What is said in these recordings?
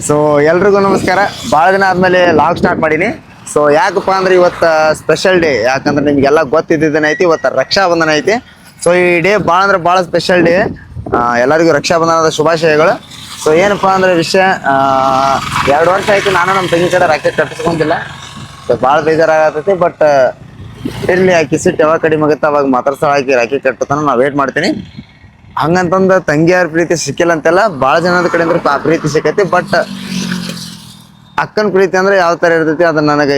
So ಎಲ್ರಿಗೂ ನಮಸ್ಕಾರ. ಭಾಳ ದಿನ ಆದಮೇಲೆ ಲಾಗ್ ಸ್ಟಾರ್ಟ್ ಮಾಡೀನಿ. ಸೊ ಯಾಕಪ್ಪ ಅಂದ್ರೆ ಇವತ್ತು ಸ್ಪೆಷಲ್ ಡೇ. ಯಾಕಂದ್ರೆ ನಿಮಗೆಲ್ಲ ಗೊತ್ತಿದ್ದೇನೆ ಐತಿ, ಇವತ್ತು ರಕ್ಷಾಬಂಧನ ಐತಿ. ಸೊ ಈ ಡೇ ಭಾಳ ಅಂದ್ರೆ ಭಾಳ ಸ್ಪೆಷಲ್ ಡೇ. ಎಲ್ಲರಿಗೂ ರಕ್ಷಾಬಂಧನದ ಶುಭಾಶಯಗಳು. ಸೊ ಏನಪ್ಪ ಅಂದ್ರೆ ವಿಷಯ, 2 ವರ್ಷ ಆಯ್ತು ನಾನು ನಮ್ಮ ತಂಗಿ ಕಡೆ ರಾಕೆಟ್ ಕಟ್ಟಿಸ್ಕೊಂತಿಲ್ಲ. ಸೊ ಭಾಳ ಬೇಜಾರಾಗತೈತಿ. ಬಟ್ ಇರಲಿ, ಆಕಿ ಸಿಟ್ಟು ಯಾವಾಗ ಕಡಿಮೆ ಆಗುತ್ತೆ ಅವಾಗ ಮಾತಾಡ್ಸೋ ಹಾಕಿ ರಾಕೆಟ್ ಕಟ್ಟತಾನ ನಾ ವೇಟ್ ಮಾಡ್ತೀನಿ. ಹಂಗಂತಂದ ತಂಗಿಯಾರ ಪ್ರೀತಿ ಸಿಕ್ಕಿಲ್ಲ ಅಂತೆಲ್ಲ, ಭಾಳ ಜನದ ಕಡೆ ಅಂದ್ರೆ ಪ್ರೀತಿ ಸಿಕ್ಕೈತಿ. ಬಟ್ ಅಕ್ಕನ ಪ್ರೀತಿ ಅಂದ್ರೆ ಯಾವ ಥರ ಇರ್ತೈತಿ ಅದು ನನಗೆ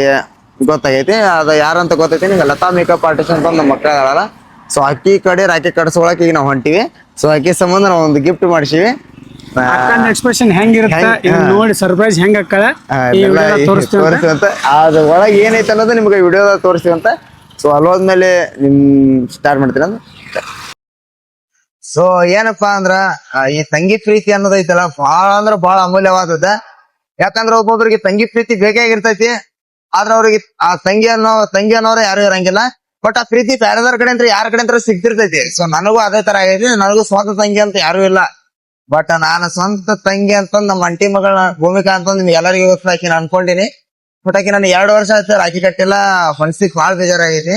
ಗೊತ್ತಾಗೈತಿ. ಅದು ಯಾರಂತ ಗೊತ್ತೈತಿ ನಿಂಗೆ, ಲತಾ ಮೇಕಪ್ ಆರ್ಟಿಸ್ಟ್ ಅಂತ ನಮ್ಮ ಮಕ್ಕಳ ಹೇಳಲ್ಲ. ಸೊ ಅಕ್ಕಿ ಕಡೆ ರಾಕೆಟ್ ಕಟ್ಸ್ಕೊಳಕ್ಕೆ ಈಗ ನಾವು ಹೊಂಟಿವಿ. ಸೊ ಅಕ್ಕಿ ಸಂಬಂಧ ನಾವು ಒಂದು ಗಿಫ್ಟ್ ಮಾಡಿಸಿವಿ. ಎಕ್ಸ್ಪ್ರೆಷನ್ ಹೆಂಗಿರುತ್ತೆ ನೋಡಿ, ಸರ್ಪ್ರೈಸ್ ಹೆಂಗ ಅಕ್ಕಳ ತೋರಿಸ್ತೀವಂತ. ಅದು ಒಳಗೆ ಏನೈತೆ ಅನ್ನೋದು ನಿಮ್ಗೆ ವಿಡಿಯೋದಾಗ ತೋರಿಸ್ತೀವಂತ. ಸೊ ಅಲ್ಲೋದ್ಮೇಲೆ ಸ್ಟಾರ್ಟ್ ಮಾಡ್ತೀನಿ ಅದು. ಸೊ ಏನಪ್ಪಾ ಅಂದ್ರ ಈ ತಂಗಿ ಪ್ರೀತಿ ಅನ್ನೋದೈತಲ್ಲ, ಭಾಳ ಅಂದ್ರ ಭಾಳ ಅಮೂಲ್ಯವಾದದ. ಯಾಕಂದ್ರ ಒಬ್ಬೊಬ್ರಿಗೆ ತಂಗಿ ಪ್ರೀತಿ ಬೇಕಾಗಿರ್ತೈತಿ. ಆದ್ರ ಅವ್ರಿಗೆ ಆ ತಂಗಿ ಅನ್ನೋರು ಯಾರು ಇರಂಗಿಲ್ಲ. ಬಟ್ ಆ ಪ್ರೀತಿ ಬೇರೆದವ್ರ ಕಡೆ ಅಂತ ಯಾರ ಕಡೆ ಅಂತ ಸಿಗ್ತಿರ್ತೈತಿ. ಸೊ ನನಗೂ ಅದೇ ತರ ಆಗೈತಿ. ನನಗೂ ಸ್ವಂತ ತಂಗಿ ಅಂತ ಯಾರು ಇಲ್ಲ. ಬಟ್ ನಾನು ಸ್ವಂತ ತಂಗಿ ಅಂತಂದ್ ನಮ್ಮ ಅಂಟಿ ಮಗಳ ಭೂಮಿಕಾ ಅಂತಂದ್ ನಿಮ್ಗೆ ಎಲ್ಲರಿಗೂ ಗೊತ್ತಾಕಿ ನಾನು ಅನ್ಕೊಂಡಿನಿ. ಬಟ್ ಆಕಿ ನಾನು 2 ವರ್ಷ ಆಯ್ತು ರಾಖಿ ಕಟ್ಟಿಲ್ಲ. ಮನ್ಸಿಗೆ ಭಾಳ ಬೇಜಾರಾಗೈತಿ.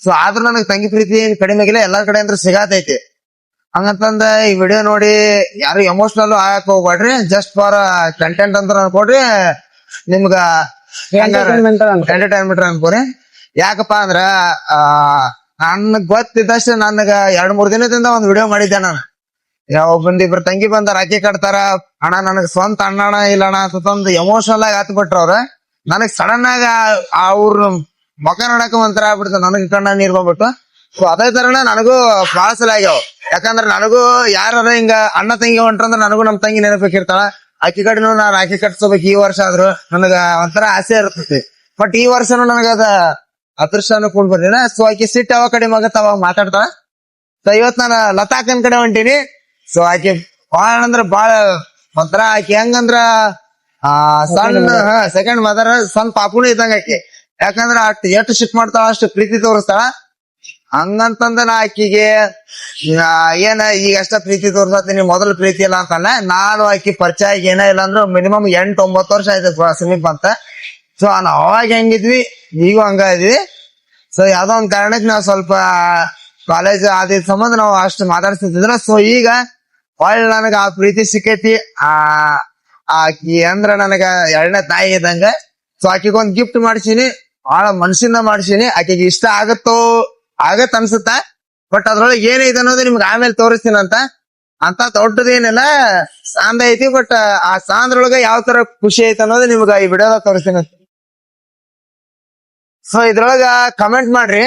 ಸೊ ಆದ್ರೂ ನನಗೆ ತಂಗಿ ಪ್ರೀತಿ ಕಡಿಮೆ ಆಗಿಲ್ಲ, ಎಲ್ಲಾರ ಕಡೆ ಅಂದ್ರೆ ಸಿಗಾತೈತಿ. ಹಂಗಂತಂದ ಈ ವಿಡಿಯೋ ನೋಡಿ ಯಾರು ಎಮೋಷನಲ್ ಆಗಕ್ ಹೋಗ್ಬೇಡ್ರಿ. ಜಸ್ಟ್ ಫಾರ್ ಕಂಟೆಂಟ್ ಅಂತ ಅನ್ಕೊಡ್ರಿ, ನಿಮ್ಗ ಎಂಟರ್ಟೈನ್ಮೆಂಟ್ ಅನ್ಕೋರಿ. ಯಾಕಪ್ಪ ಅಂದ್ರ ನನ್ಗ್ ಗೊತ್ತಿದ್ದಷ್ಟು ನನಗ 2-3 ದಿನದಿಂದ ಒಂದ್ ವಿಡಿಯೋ ಮಾಡಿದ್ದೆ ನಾನು. ಒಬ್ಬಂದಿಬ್ರು ತಂಗಿ ಬಂದ ರಾಖಿ ಕಟ್ತಾರ, ಅಣ್ಣ ನನಗ್ ಸ್ವಂತ ಅಣ್ಣಣ ಇಲ್ಲ ಅಣ್ಣ ಅಂತಂದು ಎಮೋಷನಲ್ ಆಗಿ ಹತ್ ಬಿಟ್ರ ಅವ್ರ. ನನಗ್ ಸಡನ್ ಆಗಿ ಅವ್ರ ಮುಖ ನೋಡಕ ಒಂಥರ ಆಗ್ಬಿಡ್ತ, ನನಗ್ ಕಣ್ಣ ನೀರ್ ಬಂದ್ಬಿಟ್ಟು. ಸೊ ಅದೇ ತರನ ನನಗೂ ಭಾಳ ಸಲ ಆಗ್ಯಾವ. ಯಾಕಂದ್ರ ನನಗೂ ಯಾರ ಹಿಂಗ ಅಣ್ಣ ತಂಗಿ ಹೊಂಟ್ರಂದ್ರ ನನಗೂ ನಮ್ ತಂಗಿ ನೆನಪಿರ್ತಾಳ. ಆಕಿ ಕಡೆನು ನಾ ರಾಖಿ ಕಟ್ಸ್ಕೋಬೇಕು ಈ ವರ್ಷ ಆದ್ರು ನನಗ ಒಂಥರ ಆಸೆ ಇರ್ತೈತಿ. ಬಟ್ ಈ ವರ್ಷನು ನನಗದ ಅದೃಷ್ಟನು ಕೂಡ್ ಬರ್ಲಿಲ್ಲ. ಸೊ ಆಕಿ ಸಿಟ್ಟು ಯಾವಾಗ ಕಡಿಮೆ ಆಗತ್ತ ಅವಾಗ ಮಾತಾಡ್ತಾಳ. ಸೊ ಇವತ್ ನಾನು ಲತಾಕನ್ ಕಡೆ ಹೊಂಟೀನಿ. ಸೊ ಆಕಿ ಬಾಳ ಅಂದ್ರ ಬಾಳ ಒಂಥರ ಆಕಿ ಹೆಂಗಂದ್ರ ಸಣ್ಣ ಸೆಕೆಂಡ್ ಮದರ್ ಸಣ್ಣ ಪಾಪುನು ಇದ್ದಂಗ ಆಕಿ. ಯಾಕಂದ್ರ ಎಷ್ಟು ಶಿಫ್ಟ್ ಮಾಡ್ತಾಳ ಅಷ್ಟು ಪ್ರೀತಿ ತೋರಿಸ್ತಾಳ. ಹಂಗಂತಂದ ನಾ ಆಕಿಗೆ ಏನ ಈಗ ಅಷ್ಟ ಪ್ರೀತಿ ತೋರ್ಸತ್ತೀನಿ, ಮೊದಲು ಪ್ರೀತಿ ಇಲ್ಲ ಅಂತಲ್ಲ. ನಾನು ಆಕಿ ಪರಿಚಯ ಆಗಿ ಏನ ಇಲ್ಲ ಅಂದ್ರು ಮಿನಿಮಮ್ 8-9 ವರ್ಷ ಆಯ್ತು ಸಮೀಪ ಅಂತ. ಸೊ ನಾವ್ ಅವಾಗ ಹೆಂಗಿದ್ವಿ ಈಗೂ ಹಂಗ ಇದ್ವಿ. ಸೊ ಯಾವ್ದೋ ಒಂದ್ ಕಾರಣಕ್ಕೆ ನಾವ್ ಸ್ವಲ್ಪ ಕಾಲೇಜ್ ಆದ ಸಂಬಂಧ ನಾವು ಅಷ್ಟು ಮಾತಾಡ್ತಿದ್ರ. ಸೊ ಈಗ ಒಳ್ಳೆ ನನಗ ಆ ಪ್ರೀತಿ ಸಿಕ್ಕೈತಿ. ಆಕಿ ಅಂದ್ರ ನನಗ 2ನೇ ತಾಯಿ ಇದ್ದಂಗ. ಸೊ ಆಕಿಗೊಂದ್ ಗಿಫ್ಟ್ ಮಾಡ್ಸೀನಿ, ಭಾಳ ಮನ್ಸಿಂದ ಮಾಡ್ಸೀನಿ. ಆಕಿಗೆ ಇಷ್ಟ ಆಗತ್ ಅನ್ಸುತ್ತ. ಬಟ್ ಅದ್ರೊಳಗೆ ಏನೈತೆ ಅನ್ನೋದು ನಿಮ್ಗೆ ಆಮೇಲೆ ತೋರಿಸ್ತೀನಂತ. ಅಂತ ದೊಡ್ಡದೇನಿಲ್ಲ, ಸಾಂದ ಐತಿ. ಬಟ್ ಆ ಸಾಂದ್ರೊಳಗ ಯಾವ ತರ ಖುಷಿ ಐತೆ ಅನ್ನೋದು ನಿಮ್ಗ ಈ ವಿಡಿಯೋದಾಗ ತೋರಿಸ್ತೀನಿ. ಸೊ ಇದ್ರೊಳಗ ಕಮೆಂಟ್ ಮಾಡ್ರಿ,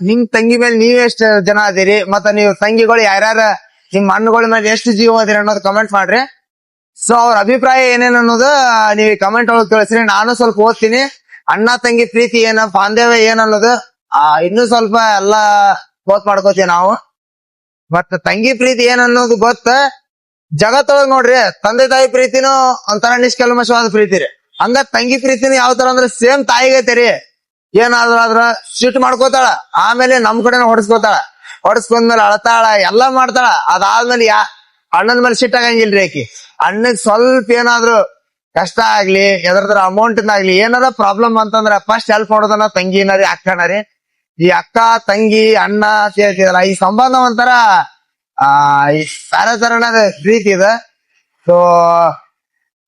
ನಿಮ್ ತಂಗಿ ಮೇಲೆ ನೀವ್ ಎಷ್ಟ್ ಜನ ಅದೀರಿ, ಮತ್ತ ನೀವು ತಂಗಿಗಳು ಯಾರ್ಯಾರ ನಿಮ್ ಅಣ್ಣಗಳ ಮೇಲೆ ಎಷ್ಟು ಜೀವ ಅದೀರಿ ಅನ್ನೋದು ಕಮೆಂಟ್ ಮಾಡ್ರಿ. ಸೊ ಅವ್ರ ಅಭಿಪ್ರಾಯ ಏನೇನ್ ಅನ್ನೋದು ನೀವ್ ಕಮೆಂಟ್ ಒಳಗೆ ತಿಳಿಸ್ರಿ. ನಾನು ಸ್ವಲ್ಪ ಓದ್ತೀನಿ. ಅಣ್ಣ ತಂಗಿ ಪ್ರೀತಿ ಏನ, ಬಾಂಧವ್ಯ ಏನ್ ಅನ್ನೋದು ಇನ್ನೂ ಸ್ವಲ್ಪ ಎಲ್ಲಾ ಗೊತ್ತ ಮಾಡ್ಕೋತೀವಿ ನಾವು. ಮತ್ತ ತಂಗಿ ಪ್ರೀತಿ ಏನ್ ಅನ್ನೋದು ಗೊತ್ತ. ಜಗತ್ತೊಳಗ್ ನೋಡ್ರಿ, ತಂದೆ ತಾಯಿ ಪ್ರೀತಿನೂ ಒಂಥರ ನಿಷ್ಕಲ್ಮಶವಾದ ಪ್ರೀತಿ ರೀ. ಹಂಗ ತಂಗಿ ಪ್ರೀತಿನೂ ಯಾವ ತರ ಅಂದ್ರೆ ಸೇಮ್ ತಾಯಿಗೈತೆ ರೀ. ಏನಾದ್ರ ಸಿಟ್ಟು ಮಾಡ್ಕೋತಾಳ, ಆಮೇಲೆ ನಮ್ ಕಡೆನ ಹೊಡ್ಸ್ಕೊಂಡ್ಮೇಲೆ ಅಳತಾಳ, ಎಲ್ಲಾ ಮಾಡ್ತಾಳ. ಅದಾದ್ಮೇಲೆ ಅಣ್ಣನ ಮೇಲೆ ಸಿಟ್ಟು ಆಗಂಗಿಲ್ರಿ ಆಕಿ. ಅಣ್ಣಗ್ ಸ್ವಲ್ಪ ಏನಾದ್ರು ಕಷ್ಟ ಆಗ್ಲಿ, ಎದ್ರದ್ರ ಅಮೌಂಟ್ ಆಗ್ಲಿ, ಏನಾರ ಪ್ರಾಬ್ಲಮ್ ಅಂತಂದ್ರ ಫಸ್ಟ್ ಹೆಲ್ಪ್ ಮಾಡೋದನ್ನ ತಂಗಿನ ರೀ, ಅಕ್ಕನ ರೀ. ಈ ಅಕ್ಕ ತಂಗಿ ಅಣ್ಣ ಸೇರ್ತಿದಲ್ಲ, ಈ ಸಂಬಂಧ ಒಂಥರ ಬೇರೆ ತರನಾದ ಪ್ರೀತಿ ಇದೆ. ಸೊ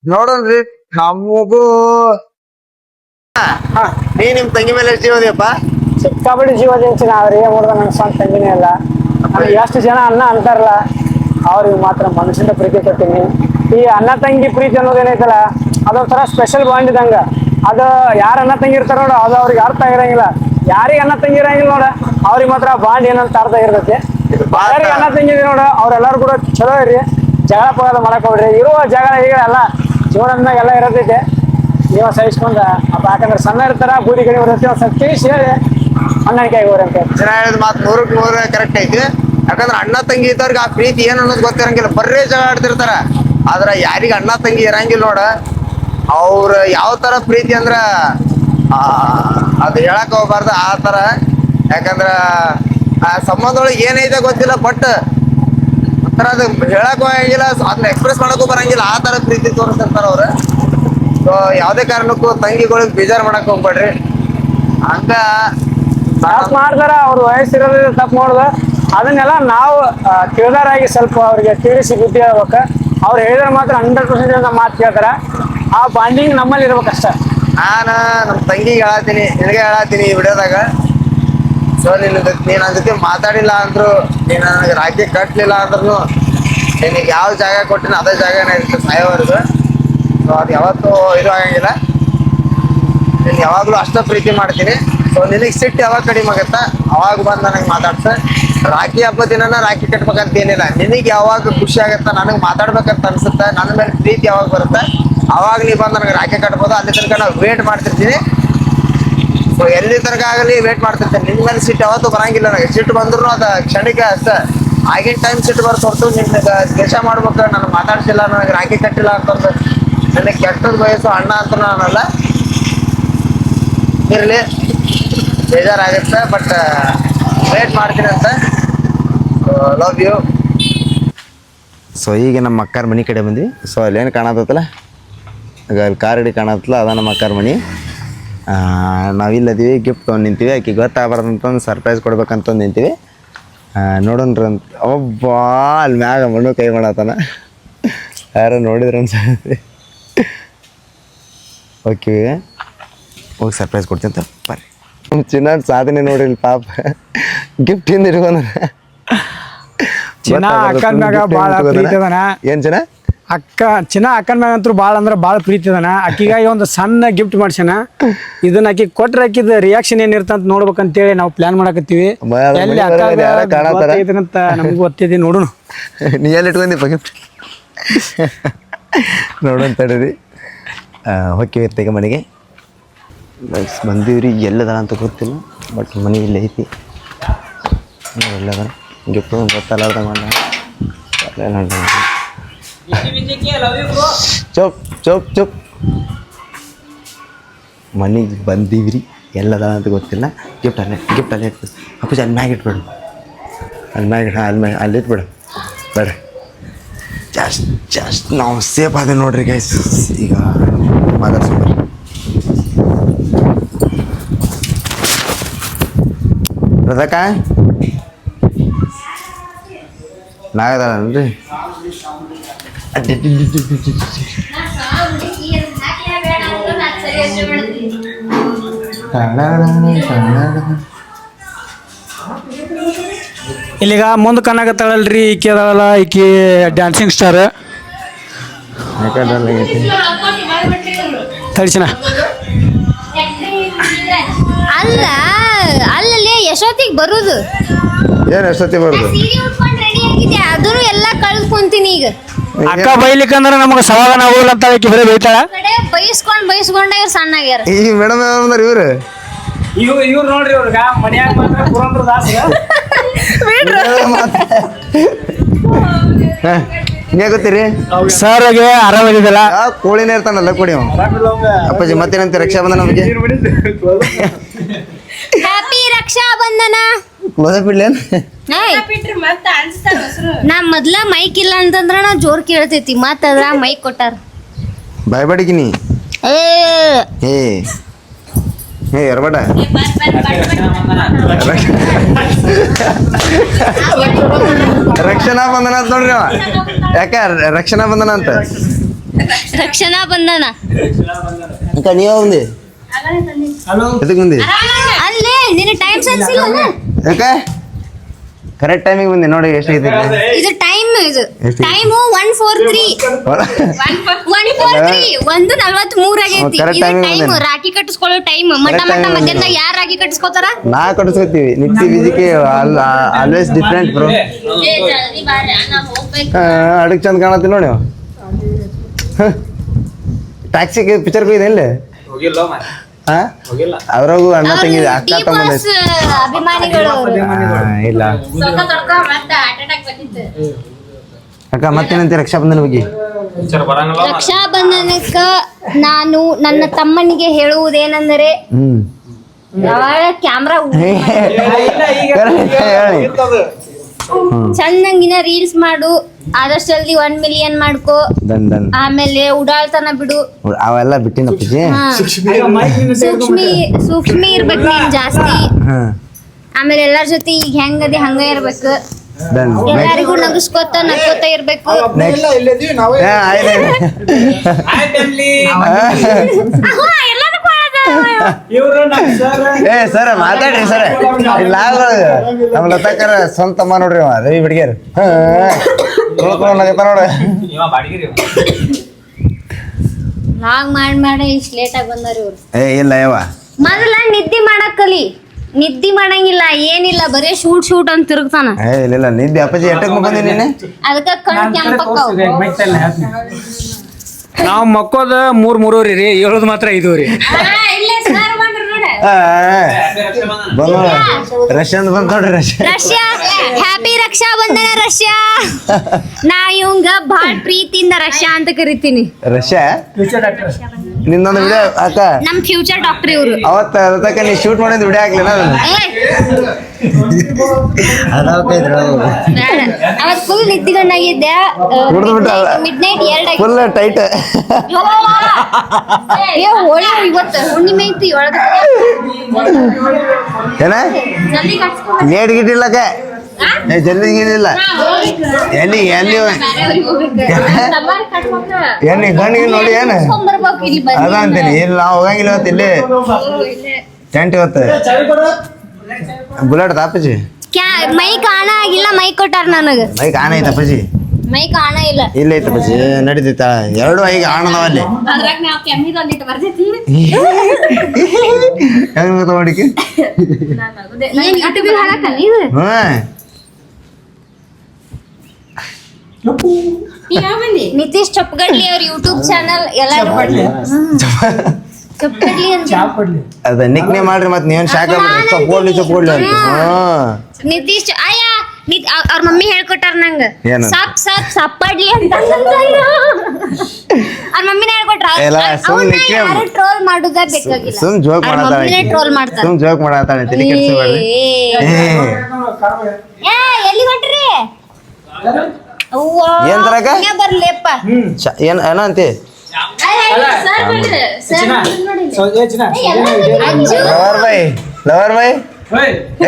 ನೋಡೋಣ್ರಿ. ನಮಗೂ ನೀ ನಿಮ್ ತಂಗಿ ಮೇಲೆ ಎಷ್ಟು ಜೀವದಿಯಪ್ಪ? ಸಿಕ್ಕಾಪಟ್ಟಿ ಜೀವ ಜನಿಸಿ ನಾವ್ರಿ ನೋಡ್ದ ನನ್ ಸ್ವಂತ ತಂಗಿನೇ ಅಲ್ಲ. ಎಷ್ಟು ಜನ ಅಣ್ಣ ಅಂತಾರಲ್ಲ, ಅವ್ರಿಗೆ ಮಾತ್ರ ಮನಸ್ಸಿಂದ ಪ್ರೀತಿ ಕೊಡ್ತೀನಿ. ಈ ಅಣ್ಣ ತಂಗಿ ಪ್ರೀತಿ ಅನ್ನೋದೇನೈತಲ್ಲ, ಅದೊಂಥರ ಸ್ಪೆಷಲ್ ಬಾಂಡ್ ಇದ್ದಂಗ. ಅದು ಯಾರ ಅಣ್ಣ ತಂಗಿ ಇರ್ತಾರ ನೋಡ, ಅದು ಅವ್ರಿಗೆ ಅರ್ಥ ಆಗಿರಂಗಿಲ್ಲ. ಯಾರಿಗೆ ಅಣ್ಣ ತಂಗಿ ಇರಂಗಿಲ್ಲ ನೋಡ, ಅವ್ರಿಗೆ ಮಾತ್ರ ಬಾಂಡ್ ಏನಂತ ಅರ್ಥ ಇರ್ತೈತಿ. ಯಾರಿಗೆ ಅಣ್ಣ ತಂಗಿ ನೋಡ, ಅವ್ರೆಲ್ಲಾರು ಕೂಡ ಚಲೋ ಇರ್ರಿ, ಜಗಳ ಪಗದ ಮಾಡಕ್ ಹೋಗ್ರಿ. ಇರುವ ಜಗಳ ಈಗ ಎಲ್ಲ ಜೀವನದಾಗ ಎಲ್ಲ ಇರತೈತೆ. ನೀವು ಸಹಿಸ್ಕೊಂಡ ಯಾಕಂದ್ರೆ ಸಣ್ಣ ಇರ್ತಾರ, ಬೂದಿ ಕಡೆ ಬರ್ತೈತಿ. ಒಂದ್ ಸ್ವಲ್ಪ ತಿಳಿಸಿ ಹೇಳಿ ಅಣ್ಣನಿಗೆ ಹೋಗ್ರಿ ಅಂತ. ಜನ ಹೇಳಿದ್ ಮಾತು 100ಕ್ಕೆ 100 ಕರೆಕ್ಟ್ ಐತಿ. ಯಾಕಂದ್ರೆ ಅಣ್ಣ ತಂಗಿ ಇದ್ದವ್ರಿಗೆ ಆ ಪ್ರೀತಿ ಏನ್ ಅನ್ನೋದು ಗೊತ್ತಿರಂಗಿಲ್ಲ, ಬರ್ರೇ ಜಗಳ ಆಡ್ತಿರ್ತಾರ. ಆದ್ರ ಯಾರಿಗ ಅಣ್ಣ ತಂಗಿ ಇರಂಗಿಲ್ಲ ನೋಡ, ಅವ್ರ ಯಾವ ತರ ಪ್ರೀತಿ ಅಂದ್ರ ಅದು ಹೇಳಕ್ ಹೋಗ್ಬಾರ್ದು ಆ ತರ. ಯಾಕಂದ್ರ ಆ ಸಂಬಂಧ ಒಳಗೆ ಏನೈತೆ ಗೊತ್ತಿಲ್ಲ. ಬಟ್ ಸರ್ ಅದು ಹೇಳಕ್ಕೂ ಆಗಂಗಿಲ್ಲ, ಅದನ್ನ ಎಕ್ಸ್ಪ್ರೆಸ್ ಮಾಡಕ್ಕೂ ಬರಂಗಿಲ್ಲ, ಆ ತರ ಪ್ರೀತಿ ತೋರಿಸ್ತಿರ್ತಾರ ಅವ್ರು. ಸೊ ಯಾವ್ದೇ ಕಾರಣಕ್ಕೂ ತಂಗಿಗಳಿಗೆ ಬೇಜಾರ್ ಮಾಡಕ್ ಹೋಗ್ಬೇಡ್ರಿ. ಹಂಗ ತಪ್ಪು ಮಾಡ್ತಾರ, ಅವ್ರ ವಯಸ್ಸಿರೋದ್ರಿಂದ ತಪ್ಪು ಮಾಡ್ದ, ಅದನ್ನೆಲ್ಲ ನಾವು ತಿಳಿದಾರಾಗಿ ಸ್ವಲ್ಪ ಅವ್ರಿಗೆ ತಿಳಿಸಿ ಬುದ್ಧಿ ಹೇಳ್ಬೇಕ. ಅವ್ರು ಹೇಳಿದ್ರೆ ಮಾತ್ರ 100% ಮಾತು ಕೇಳ್ತಾರ. ಆ ಬಾಂಡಿಂಗ್ ನಮ್ಮಲ್ಲಿ ಇರ್ಬೇಕಷ್ಟ. ನಾನು ನಮ್ಮ ತಂಗಿಗೆ ಹೇಳತ್ತೀನಿ, ನಿನಗೆ ಹೇಳತ್ತೀನಿ ಈ ವಿಡಿಯೋದಾಗ. ಸೊ ನೀನ್ ನನ್ನ ಜೊತೆ ಮಾತಾಡಿಲ್ಲ ಅಂದ್ರು, ನೀನು ನನಗೆ ರಾಖಿ ಕಟ್ಟಲಿಲ್ಲ ಅಂದ್ರೂ ನಿನಗೆ ಯಾವ ಜಾಗ ಕೊಟ್ಟಿನ ಅದೇ ಜಾಗನೇ ಇರುತ್ತೆ ಸಾಯೋವರೆಗೂ. ಸೊ ಅದು ಯಾವತ್ತೂ ಇದು ಆಗಂಗಿಲ್ಲ. ನೀನು ಯಾವಾಗಲೂ ಅಷ್ಟ ಪ್ರೀತಿ ಮಾಡ್ತೀನಿ. ಸೊ ನಿನಗೆ ಸಿಟ್ಟು ಯಾವಾಗ ಕಡಿಮೆ ಆಗುತ್ತಾ ಅವಾಗ ಬಂದು ನನಗೆ ಮಾತಾಡ್ಸ. ರಾಖಿ ಹಬ್ಬ ದಿನನ ರಾಖಿ ಕಟ್ಬೇಕಂತ ಏನಿಲ್ಲ, ನಿನಗೆ ಯಾವಾಗ ಖುಷಿ ಆಗತ್ತಾ, ನನಗೆ ಮಾತಾಡ್ಬೇಕಂತ ಅನ್ಸುತ್ತೆ, ನನ್ನ ಮೇಲೆ ಪ್ರೀತಿ ಯಾವಾಗ ಬರುತ್ತೆ ಅವಾಗ ನೀ ಬಂದು ನನಗೆ ರಾಖಿ ಕಟ್ಬೋದು. ಅಲ್ಲಿ ತನಕ ನಾವು ವೇಟ್ ಮಾಡ್ತಿರ್ತೀನಿ. ಸೊ ಎಲ್ಲಿ ತನಕ ಆಗಲಿ ವೇಟ್ ಮಾಡ್ತಿರ್ತೇನೆ. ನಿನ್ನ ಮೇಲೆ ಸಿಟ್ಟು ಯಾವತ್ತೂ ಬರಂಗಿಲ್ಲ ನನಗೆ. ಸಿಟ್ಟು ಬಂದ್ರು ಅದು ಕ್ಷಣಿಕ ಅಷ್ಟೇ. ಆಗಿನ ಟೈಮ್ ಸಿಟ್ಟು ಬರ್ತು ಹೊರತು ನಿನ್ಗೆ ದ್ವೇಷ ಮಾಡ್ಬೇಕು, ನಾನು ಮಾತಾಡ್ಸಿಲ್ಲ, ನನಗೆ ರಾಖಿ ಕಟ್ಟಿಲ್ಲ ಅಂತಂದು ನನಗೆ ಕೆಟ್ಟದ್ದು ಬಯಸು ಅಣ್ಣ ಅಂತ ನಾನಲ್ಲ. ಇರಲಿ, ಬೇಜಾರಾಗುತ್ತೆ, ಬಟ್ ವೇಟ್ ಮಾಡ್ತೀನಿ ಅಂತ. Love you. ಸೊ ಈಗ ನಮ್ಮ ಅಕ್ಕಾರ ಮನೆ ಕಡೆ ಬಂದ್ವಿ. ಸೊ ಅಲ್ಲೇನು ಕಾಣತ್ತಲ್ಲ, ಆಗ ಅಲ್ಲಿ ಕಾರ್ ಗಾಡಿ ಕಾಣತ್ತಲ್ಲ, ಅದ ನಮ್ಮ ಅಕ್ಕಾರ ಮನೆ. ನಾವಿಲ್ಲದೀವಿ, ಗಿಫ್ಟ್ ತೊಗೊಂಡು ನಿಂತೀವಿ. ಆಕೆ ಗೊತ್ತಾಗಬಾರ್ದಂತಂದು ಸರ್ಪ್ರೈಸ್ ಕೊಡ್ಬೇಕಂತಂದು ನಿಂತೀವಿ. ನೋಡೋಣ್ರಿ ಅಂತ. ಒಬ್ಬ ಅಲ್ಲಿ ಮ್ಯಾಗ ಮಣ್ಣು ಕೈ ಮಾಡತ್ತಾನ, ಯಾರೋ ನೋಡಿದ್ರು ಅನ್ಸತ್ತೆ. ಓಕೆ, ಹೋಗಿ ಸರ್ಪ್ರೈಸ್ ಕೊಡ್ತೀನಿ ಅಂತ ಬರ್ರಿ. ಚಿನ್ನ ಸಾಧನೆ ನೋಡ್ರಿ ಪಾಪ, ಗಿಫ್ಟ್ ಹಿಂದೆ ಇಟ್ಕೊಂಡ್ರೆ ಚಿನ್ನ ಅಕ್ಕನ ಮ್ಯಾಗ ಭಾಳ ಪ್ರೀತಿ ಅದಾನ. ಏನು ಚಿನ್ನ ಚಿನ್ನ ಅಕ್ಕನ ಮ್ಯಾಗ ಅಂತೂ ಭಾಳ ಅಂದ್ರೆ ಭಾಳ ಪ್ರೀತಿ ಅದಾನ. ಅಕ್ಕಿಗಾಗಿ ಒಂದು ಸಣ್ಣ ಗಿಫ್ಟ್ ಮಾಡ್ಸ್ಯಾನ. ಇದನ್ನ ಅಕ್ಕಿ ಕೊಟ್ರೆ ಅಕ್ಕಿದ ರಿಯಾಕ್ಷನ್ ಏನಿರ್ತಂತ ನೋಡ್ಬೇಕಂತೇಳಿ ನಾವು ಪ್ಲಾನ್ ಮಾಡಕತ್ತೀವಿ. ಎಲ್ಲಿ ಅಂತ ನಮಗೂ ಗೊತ್ತಿದೆ, ನೋಡೋಣ. ನೀ ಎಲ್ಲಿ ಇಟ್ಕೊಂಡಿಪ್ಪ ಗಿಫ್ಟ್ ನೋಡೋಣ ತಡೀರಿ. ಹೋಗ್ತೀವಿ ತೆಗೆ ಮನೆಗೆ ಬಂದೀವ್ರಿ. ಎಲ್ಲದಾನ ಅಂತ ಗೊತ್ತಿಲ್ಲ, ಬಟ್ ಮನೆ ಇಲ್ಲಿ ಐತಿ. ಎಲ್ಲದಾನ ಗಿಫ್ಟ್ ಗೊತ್ತಲ್ಲಾರ್ದ ಮಾಡ. ಚುಪ್ ಚುಪ್ ಚುಪ್. ಮನೆಗೆ ಬಂದೀವ್ರಿ, ಎಲ್ಲದಾನ ಅಂತ ಗೊತ್ತಿಲ್ಲ. ಗಿಫ್ಟ್ ಅಲ್ಲೇ ಇಟ್ಬಿಡು ಅಪ್ಪಜಿ, ಅಲ್ಲಿ ಮ್ಯಾಗ ಇಟ್ಬಿಡು, ಅಲ್ಲಿ ಮ್ಯಾಗ ಅಲ್ಲಿ ಇಟ್ಬಿಡು. ಬೇಡ, ಜಸ್ಟ್ ನಾವು ಸೇಫ್ ಅದೇ ನೋಡ್ರಿ ಗೈಸ್. ಈಗ ಮಾತಾಡ್ಸ್ಬಿಡ್ರಿ. ರದಕ್ಕ ನಾಗದಳನ್ರಿ. ಇಲ್ಲಿಗ ಮುಂದೆ ಕಣ್ಣಾಗತ್ತಾಳಲ್ರಿ, ಈಕಿ ಅದಾಳಲ್ಲ, ಈಕಿ ಡ್ಯಾನ್ಸಿಂಗ್ ಸ್ಟಾರ್. ತಡಿಸಿನ ಅಲ್ಲ ಅಲ್ಲಲ್ಲಿ ಎಷ್ಟೊತ್ತಿಗೆ ಬರುದು? ಏನು ಎಷ್ಟೊತ್ತಿ ಬರುದು? ಸೀರೆ ಉಟ್ಕೊಂಡು ರೆಡಿ ಆಗಿದೆ, ಅದನ್ನು ಎಲ್ಲ ಕಳ್ಕೊಂತೀನಿ ಈಗ. ಅಕ್ಕ ಬೈಲಿಕ್ಕಂದ್ರೆ ನಮಗೆ ಸಮಾಧಾನ ಆಗೋಲ್ಲ ಅಂತ ಈಕಿ ಬರೀ ಬೈತಾಳ. ಕಡೆ ಬೈಸ್ಕೊಂಡ ಇವ್ರು ಸಣ್ಣಾಗ್ಯಾರ. ಈ ಮೇಡಮ್ ಯಾವ್ದಾರ ಇವ್ರು ಇವ್ರು ನೋಡ್ರಿ, ಅವ್ರಿಗೆ ಮನ್ಯಾಗ ಮಾತ್ರ ಪುರಂದ್ರ ದಾಸ. ನೀ ಗೊತ್ತೀರಿ ಸರ್ಗೆ ಆರಾಮಿದಿಲ್ಲ, ಕೋಳಿನೇ ಇರ್ತಾನಲ್ಲ ಕೊಡಿ ಅಪ್ಪಾಜಿ. ಮತ್ತೇನಂತ ರಕ್ಷಾ ಬಂಧನ ಬಗ್ಗೆ? ಹ್ಯಾಪಿ ರಕ್ಷಾ ಬಂಧನ. ಕ್ಲೋಸ್ ಬಿಡ್ಲೇನ್? ನಾ ಮೊದ್ಲ ಮೈಕ್ ಇಲ್ಲ ಅಂತಂದ್ರ ನಾ ಜೋರ್ ಕೇಳ್ತೈತಿ, ಮತ್ತ ಅದ್ರ ಮೈಕ್ ಕೊಟ್ಟಾರ. ಬಾಯ್ಬಾಡಿಗಿನಿ ಏ ಎರಬಡ ರಕ್ಷಣಾ ಬಂಧನ ಅಂತ ನೋಡ್ರಿ. ಯಾಕ ರಕ್ಷಣಾ ಬಂಧನ ಅಂತ? ರಕ್ಷಣಾ ಬಂಧನ ಅಕ್ಕ ನೀವ ಬಂದಿ? ಎದಕ್ ಬಂದಿ? ಅಲ್ಲೇ ನಿನ್ನ ಟೈಮ್ ಸೆನ್ಸ್ ಇಲ್ಲ. ಯಾಕ ಕರೆಕ್ಟ್ ಟೈಮಿಗೆ ಬಂದಿ ನೋಡಿ. ಎಷ್ಟೈತಿ ಇದು ಟೈಮ್? ಇದು ಟೈಮ್ 1:43 1:43 ಆಗೈತಿ. ಇದು ಟೈಮ್ ರಾಖಿ ಕಟ್ಟಿಸ್ಕೊಳ್ಳೋ ಟೈಮ್. ಮಟ್ಟ ಮಧ್ಯಾಹ್ನ ಯಾರು ರಾಖಿ ಕಟ್ಟಿಸ್ಕೋತಾರ? ನಾ ಕಟ್ಟಿಸ್ಕೊತೀವಿ. ನಿತ್ಯ ವಿಜಿಕೆ ಆಲ್ವೇಸ್ ಡಿಫ್ರೆಂಟ್ ಬ್ರೋ. ಅಡಕ್ ಚಂದ ಕಾಣತ್ತಿ ನೋಡಿ. ಟ್ಯಾಕ್ಸಿಗೆ ಪಿಕ್ಚರ್ಗೆ ಹೋಗಿದೆ ಎಲ್ಲಿ? ಅದ್ರಾಗೂ ಅಣ್ಣ ತಂಗಿ ಅಕ್ಕ ತಮ್ಮ ಅಭಿಮಾನಿಗಳು ಇಲ್ಲ. ಅಕ್ಕ ಮತ್ತೇನಂತ ರಕ್ಷಾ ಬಂಧನ ಬಗ್ಗೆ? ರಕ್ಷಾ ಬಂಧನಕ್ಕ ನಾನು ನನ್ನ ತಮ್ಮನಿಗೆ ಹೇಳುವುದೇನೆಂದರೆ, ಯಾವಾಗ ಕ್ಯಾಮ್ರಾ ಚಂದಂಗಿನ ರೀಲ್ಸ್ ಮಾಡು, ಆದಷ್ಟು ಜಲ್ದಿ 1 ಮಿಲಿಯನ್ ಮಾಡ್ಕೋ, ದನ್ ಆಮೇಲೆ ಉಡಾಳ್ತನ ಬಿಡು. ಅವೆಲ್ಲ ಬಿಟ್ಟಿನ ಅಪ್ಪಾಜಿ. ಸೂಕ್ಷ್ಮಿ ಇರ್ಬೇಕು ನೀನ್ ಜಾಸ್ತಿ. ಆಮೇಲೆ ಎಲ್ಲಾರ ಜೊತೆ ಈಗ ಹೆಂಗದಿ ಹಂಗ ಇರ್ಬೇಕು. ಎಲ್ಲಾರಿಗೂ ನಗಸ್ಕೋತ ನಕ್ಕೋತ ಇರ್ಬೇಕು. ಏ ಸರ ಮಾತಾಡ್ರಿ ಸರ. ನಮ್ ಲತಾಕರ ಸ್ವಂತ ಅಮ್ಮ ನೋಡ್ರಿ ಅವ ರವಿ ಬಿಡ್ಗ್ಯಾರ ನೋಡ್ರಿ. ಲಾಗ್ ಮಾಡಿ ಇಷ್ಟ್ ಲೇಟ್ ಆಗಿ ಬಂದಾರ ಇವ್ರು. ಏ ಇಲ್ಲ ಯವ್ವ, ಮೊದಲ ನಿದ್ದೆ ಮಾಡಕ್ ಕಲಿ. ನಿದ್ದೆ ಮಾಡಂಗಿಲ್ಲ ಏನಿಲ್ಲ, ಬರೇ ಶೂಟ್ ಅಂತ ತಿರುಗ್ತಾನ. ಏ ಇಲ್ಲ ನಿದ್ದೆ ಅಪ್ಪಾಜಿ ಎಟ್ಟಕ್ ಬಂದಿ ನೀನೆ? ಅದಕ್ಕ ಕಣ್ ಕೆಂಪಕ್ಕಾವ್. ನಾವ್ ಮಕ್ಕೋದ 3 ರೀ, ಹೇಳೋದು ಮಾತ್ರ 5 ರೀ. ಬಂದ ರಷ್ಯನ್ ಬಂದ್ ನೋಡ್ರಿ. ರಷ್ಯಾ ಹ್ಯಾಪಿ ರಕ್ಷಾ ಬಂಧನ ರಷ್ಯಾ. ನಾ ಇವಂಗ ಬಾಳ್ ಪ್ರೀತಿಯಿಂದ ರಷ್ಯಾ ಅಂತ ಕರಿತೀನಿ. ರಷ್ಯಾ ನಿನ್ನೊಂದು ವಿಡಿಯೋ ಅಕ್ಕ, ನಮ್ ಫ್ಯೂಚರ್ ಡಾಕ್ಟರ್ ಇವ್ರು. ಅವತ್ತ ಅದಕ್ಕ ನೀ ಶೂಟ್ ಮಾಡಿದ್ ವಿಡಿಯೋ ಹಾಕ್ಲಿಲ್ಲ ಅವತ್ ಫುಲ್ ನಿದ್ದಿಗಣ್ಣಾಗಿದ್ದೆ. Midnight 2 full tight. ಇವತ್ತು ಹುಣ್ಣಿಮೆ ಐತಿ ಒಳಗ ಏನ ಲೇಟ್ ಗಿಟ್ಟಿಲ್ಲಕ್ಕ, ಜಲ್ದಿ ಏನಿಲ್ಲ. ಎಲ್ಲಿ ಗಣ್ಣಿಗೆ ನೋಡಿ ಏನ ಅದ ಅಂತೀನಿ. ಇಲ್ಲಿ ನಾವು ಹೋಗಂಗಿಲ್ಲ ಇವತ್ತು, ಇಲ್ಲಿ ಟೆಂಟ್ ಇವತ್ತು ಬುಲೆಟ್ ಅಪ್ಪಾಜಿ. ಮೈಕ್ ಆನ ಆಗಿಲ್ಲ, ಮೈಕ್ ಕೊಟ್ಟಾರ ನನಗ. ಮೈಕ್ ಆನ ಐತ ಅಪ್ಪಾಜಿ? ಮೈಕ್ ಆನ ಇಲ್ಲ. ಇಲ್ಲ ಐತ ಅಪ್ಪಾಜಿ, ನಡೀತೈತ. 2 ಈಗ ಆಣದವ ಅಲ್ಲಿ. ಹೆಂಗ ತಗೊಂಡಿಕ್ಕೆ ನಿತೀಶ್ ಚಪ್ಪಗಡ್ಲಿ ಅವ್ರ ಯೂಟ್ಯೂಬ್ ಚಾನಲ್ ಎಲ್ಲಾರು ಚಪ್ಪಗಡ್ಲಿ ಅಂತ ಅದ ನಿಕ್ ನೇಮ್ ಮಾಡ್ರಿ. ಮತ್ ನೀವೇನ್ ಶಾಕ್ ಚಪ್ಪೋಡ್ಲಿ ಅಂತ. ನಿತೀಶ್ ಅವ್ರ ಮಮ್ಮಿ ಹೇಳ್ಕೊಟ್ಟಾರ ನಂಗ. ಏನು? ಸಪ್ಪಡ್ಲಿ ಅಂತ ಅವ್ರ ಮಮ್ಮಿನ ಹೇಳ್ಕೊಟ್ರ. ಟ್ರೋಲ್ ಮಾಡುದ ಬೇಕಾಗಿಲ್ಲ, ಸುಮ್ ಜೋಕ್ ಟ್ರೋಲ್ ಮಾಡ್ತಾರ. ಸುಮ್ ಜೋಕ್ ಮಾಡತಾಳೆ, ತಲೆ ಕೆಡಿಸ್ಬೇಡ್ರಿ. ಎಲ್ಲಿ ಹೊಂಟ್ರಿ? ಏನ್ ತರಕ ಬರ್ಲೇಪ್ಪ. ಏನ ಅಂತಿ? ಲವರ್ ಬೈ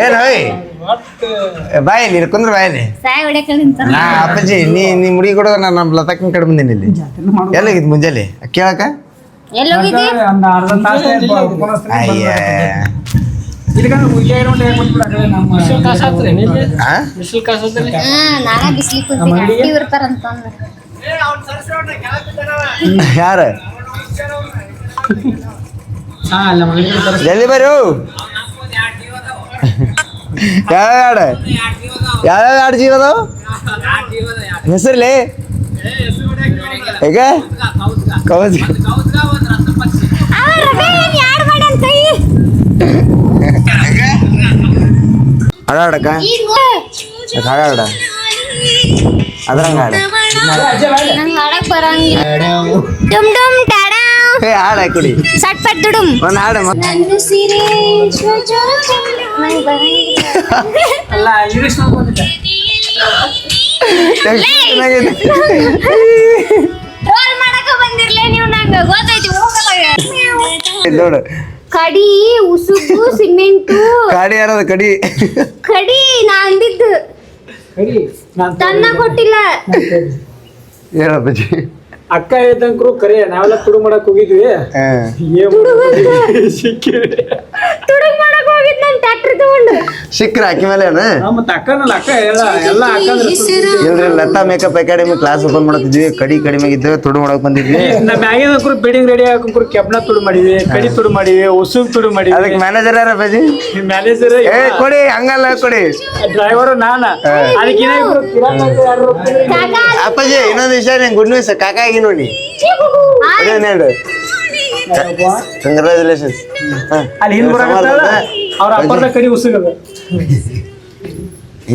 ಏನ್ ಹೋಯ್ ಬಾಯಲ್ಲಿ ಕುಂದ್ರ ಬಾಯಲ್ಲಿ. ನಾ ಅಪ್ಪಾಜಿ ನೀ ಮುಡಿ ಕೊಡೋ ನಮ್ಮ ಲತಾಕನ್ ಕಡೆ ಬಂದೀನಿ. ಇಲ್ಲಿ ಎಲ್ಲೋಗಿದ್ ಮುಂಜಾನೆ ಕೇಳಕ? ಅಯ್ಯ ಯಾರ ಜಲ್ದಿ ಬರ್ರಿ. ಯಾವ 2 ಜೀವ ಅದಾವ ಹೆಸರ್ಲಿ? ಈಗ ಕೌಜ್ ಆಡಾಡಕ್ಕ ಹಾಡಾಡ ಅದ್ರಂಗ ಆಡ. ಹಾಡ ಕುಡಿ ಸಟ್ಪಟ್ ದುಡುಮ್ ಒಂದ್ ಹಾಡ. ನೋಡು ಕಡಿ ಉಸುಗು ಸಿಮೆಂಟು ಕಾಡಿ ಯಾರದ ಕಡಿ ನಾ ಅಂದಿದ್ದು ತನ್ನ ಕೊಟ್ಟಿಲ್ಲ. ಹೇಳಪ್ಪಾಜಿ. ಅಕ್ಕ ಇದ್ದಂಕ್ರು ಕರೆ ನಾವೆಲ್ಲ ತುಡು ಮಾಡಕ್ ಹೋಗಿದ್ವಿ. ತುಡುಗ್ ಮಾಡಕ್ ಹೋಗಿದ್ ನನ್ ಟ್ಯಾಕ್ಟರ್ ತಗೊಂಡು ಸಿಕ್ಕ್ರ ಅಕ್ಕಿ ಮೇಲೆ ಮತ್ತೆ ಅಕ್ಕನಲ್ಲ ಅಕ್ಕ ಎಲ್ಲ ಅಕ್ಕಂದ್ರೆ ಇಲ್ರಿ Latha makeup academy class open ಮಾಡ್ತಿದ್ವಿ. ಕಡಿಮೆ ಇದ್ದ ತುಡು ಮಾಡಕ್ ಬಂದಿದ್ವಿ. ನಮ್ಮ ಮ್ಯಾಗಿನಕ್ರು ಬಿಲ್ಡಿಂಗ್ ರೆಡಿ ಹಾಕಂಕ್ರು ಕೆಬ್ನ ತುಡು ಮಾಡಿವಿ, ಕಡಿ ತುಡು ಮಾಡಿವಿ, ಉಸುಗ್ ತುಡು ಮಾಡಿವಿ. ಅದಕ್ಕೆ ಮ್ಯಾನೇಜರ್ ಯಾರ ಅಪ್ಪಾಜಿ? ಮ್ಯಾನೇಜರ್ ಕೊಡಿ ಹಂಗಲ್ಲ ಕೊಡಿ. ಡ್ರೈವರ್ ನಾನ. ಅದಕ್ಕೆ ಅಪ್ಪಾಜಿ ಇನ್ನೊಂದು ವಿಷಯ ನಂಗೆ ಗುಡ್ ನ್ಯೂಸ್. ಕಾಕಾಗಿ ನೋಡಿ ಅದೇನೇಳು ಕಂಗ್ರಾಚುಲೇಷನ್ಸ್. ಅಲ್ಲಿ ಹಿಂದ್ ಬರಕತ್ತಲ್ಲ ಅವ್ರ ಅಪ್ಪರ ಕಡಿ ಉಸುಗದ.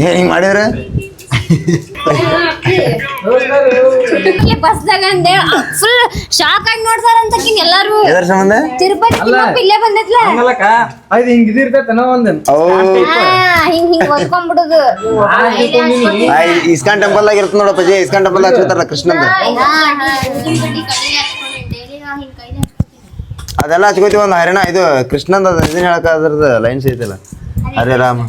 ಏನ್ ಹಿಂಗ್ ಮಾಡಿದ್ರ ಬಸ್ದಾಗ ಅಂದೆ ಫುಲ್ ಶಾಕ್ ಆಗಿ ನೋಡ್ತಾರಂತ ಎಲ್ಲಾರು ಎದರ ಸಂಬಂಧ ತಿರುಪತಿ ಇಲ್ಲೇ ಬಂದೈತ್ಲ ಅದು ಹಿಂಗ್ ಇದಿರ್ತೈತನ ಒಂದ್ ಹಿಂಗ್ ಓದ್ಕೊಂಡ್ಬಿಡುದು ಇಸ್ಕಾನ್ ಟೆಂಪಲ್ ದಾಗ ಇರ್ತ ನೋಡಪ್ಪಾಜಿ ಇಸ್ಕಾನ್ ಟೆಂಪಲ್ ದಾಗ ಹಚ್ಚಿರ್ತಾರ ಕೃಷ್ಣಂದ ಅದೆಲ್ಲ ಹಚ್ಕೋತೀವಿ ಒಂದು ಹರಿಣ ಇದು ಕೃಷ್ಣಂದ ಇದನ್ನ ಹೇಳಕ ಅದ್ರದ್ದು ಲೈನ್ಸ್ ಐತಲ್ಲ ಹರೇ ರಾಮ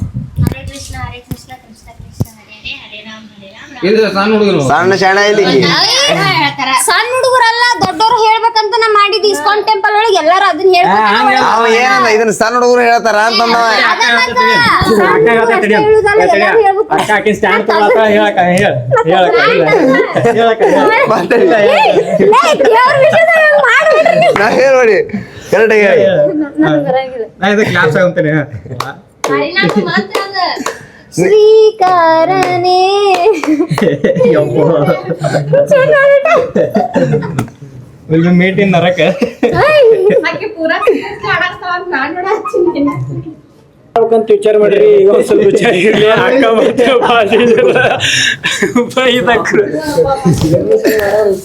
ಸಣ್ಣ ಶಾಣ ಇಲ್ಲಿ ಸಣ್ಣ ಹುಡುಗರಲ್ಲ ದೊಡ್ಡವ್ರು ಹೇಳ್ಬೇಕಂತ ನಾ ಮಾಡಿದ್ ಇಸ್ಕಾನ್ ಟೆಂಪಲ್ ಒಳಗೆ ಎಲ್ಲಾರು ಅದನ್ನ ಹೇಳ್ಬೇಕು ಅವ ಏನಂದ ಇದನ್ನ ಸಣ್ಣ ಹುಡುಗರು ಹೇಳ್ತಾರ ಅಂತಂದ ನಾ ಹೇಳ್ಬೇಡಿ ಕರೆಕ್ಟಾಗಿ ಹೇಳಿ ಕ್ಲಾಸ್ ಆಗುತ್ತೇನೆ ಶ್ರೀಕಾರನೇ ಮೇಟ್ ಇನ್ ನರಕ ಅಂತ ವಿಚಾರ ಮಾಡ್ರಿ ಈಗ ಒಂದ್ ಸ್ವಲ್ಪ ವಿಚಾರ ಇರ್ಲಿ ಅಕ್ಕ ಮತ್ತೆ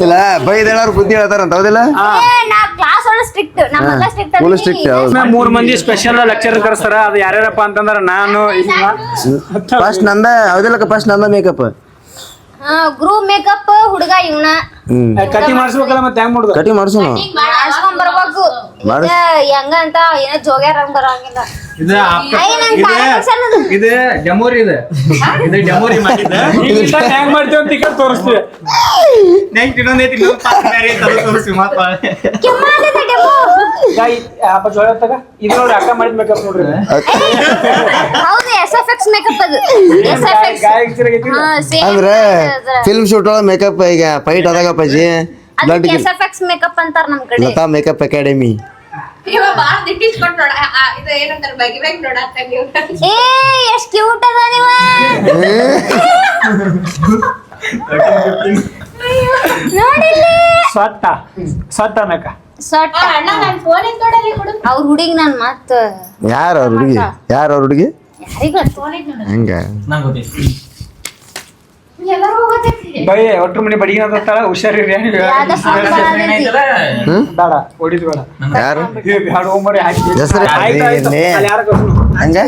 ಇಲ್ಲ ಬೈದೇಳವ್ರು ಬುದ್ಧಿ ಹೇಳ್ತಾರಂತ ಹೌದಿಲ್ಲ ಫುಲ್ ಸ್ಟ್ರಿಕ್ಟ್ ಹೌದು 3 ಮಂದಿ ಸ್ಪೆಷಲ್ ಲೆಕ್ಚರ್ ಕರ್ಸ್ತಾರ ಅದು ಯಾರ್ಯಾರಪ್ಪ ಅಂತಂದ್ರ ನಾನು ಫಸ್ಟ್ ನಂದ ಹೌದಿಲ್ಲಕ್ಕ ಫಸ್ಟ್ ನಂದ ಮೇಕಪ್ ಗ್ರೂಪ್ ಮೇಕಪ್ ಹುಡುಗ ಇವನ ಕಟ್ಟಿ ಮಾಡಿಸ್ಬೇಕಲ್ಲ ಮತ್ತೆ ಹೆಂಗ್ ಮಾಡುದು ಕಟಿ ಮಾಡ್ಸೋಣ ಮಾಡ್ಸ್ಕೊಂಡ್ ಬರ್ಬೇಕು ಹೆಂಗ ಅಂತ ಏನೋ ಜೋಗ್ಯಾರಂಗ್ ಬರಂಗಿಲ್ಲ ಇದು ಡೆಮೋರಿ ಇದೆ ಇದು ಡೆಮೋರಿ ಮಾಡಿದ್ದ ಹೆಂಗ್ ಮಾಡ್ತೀವಿ ಅಂತ ಟಿಕೆಟ್ ತೋರಿಸ್ತೀವಿ ನೆಕ್ಸ್ಟ್ ಇನ್ನೊಂದೈತಿ ತೋರಿಸ್ತೀವಿ ಮಾತ್ರ ಇದು ನೋಡಿ ಅಕ್ಕ ಮಾಡಿದ ಮೇಕಪ್ ನೋಡ್ರಿ ಹೌದು SFX ಮೇಕಪ್ ಅದು SFX ಅಂದ್ರೆ ಫಿಲ್ಮ್ ಶೂಟ್ ಒಳಗ ಮೇಕಪ್ ಈಗ ಫೈಟ್ ಆದಾಗ ಪಜಿ ಬ್ಲಡ್ SFX ಮೇಕಪ್ ಅಂತಾರ ನಮ್ ಕಡೆ ಲತಾ ಮೇಕಪ್ ಅಕಾಡೆಮಿ ಏ ಎಷ್ಟ್ ಕ್ಯೂಟ್ ಅದ ನೀವ ನೋಡಿಲ್ಲಿ ಸಟ್ಟ ಮೇಕ ಅವ್ರ ಹುಡುಗಿ ನಾನ್ ಮತ್ತ ಯಾರ ಅವ್ರ ಹುಡುಗಿ ಹಂಗ ಬೈ ಒಟ್ರು ಮನೆ ಬಡಿಗೆ ಅಂತಾಳ ಹುಷಾರಿರಿ ಬೇಡ ಹೊಡಿದ್ ಬೇಡ ಯಾರು ಬ್ಯಾಡ ಹೋಗ್ಬರಿ ಹೆಸರು ಹಂಗ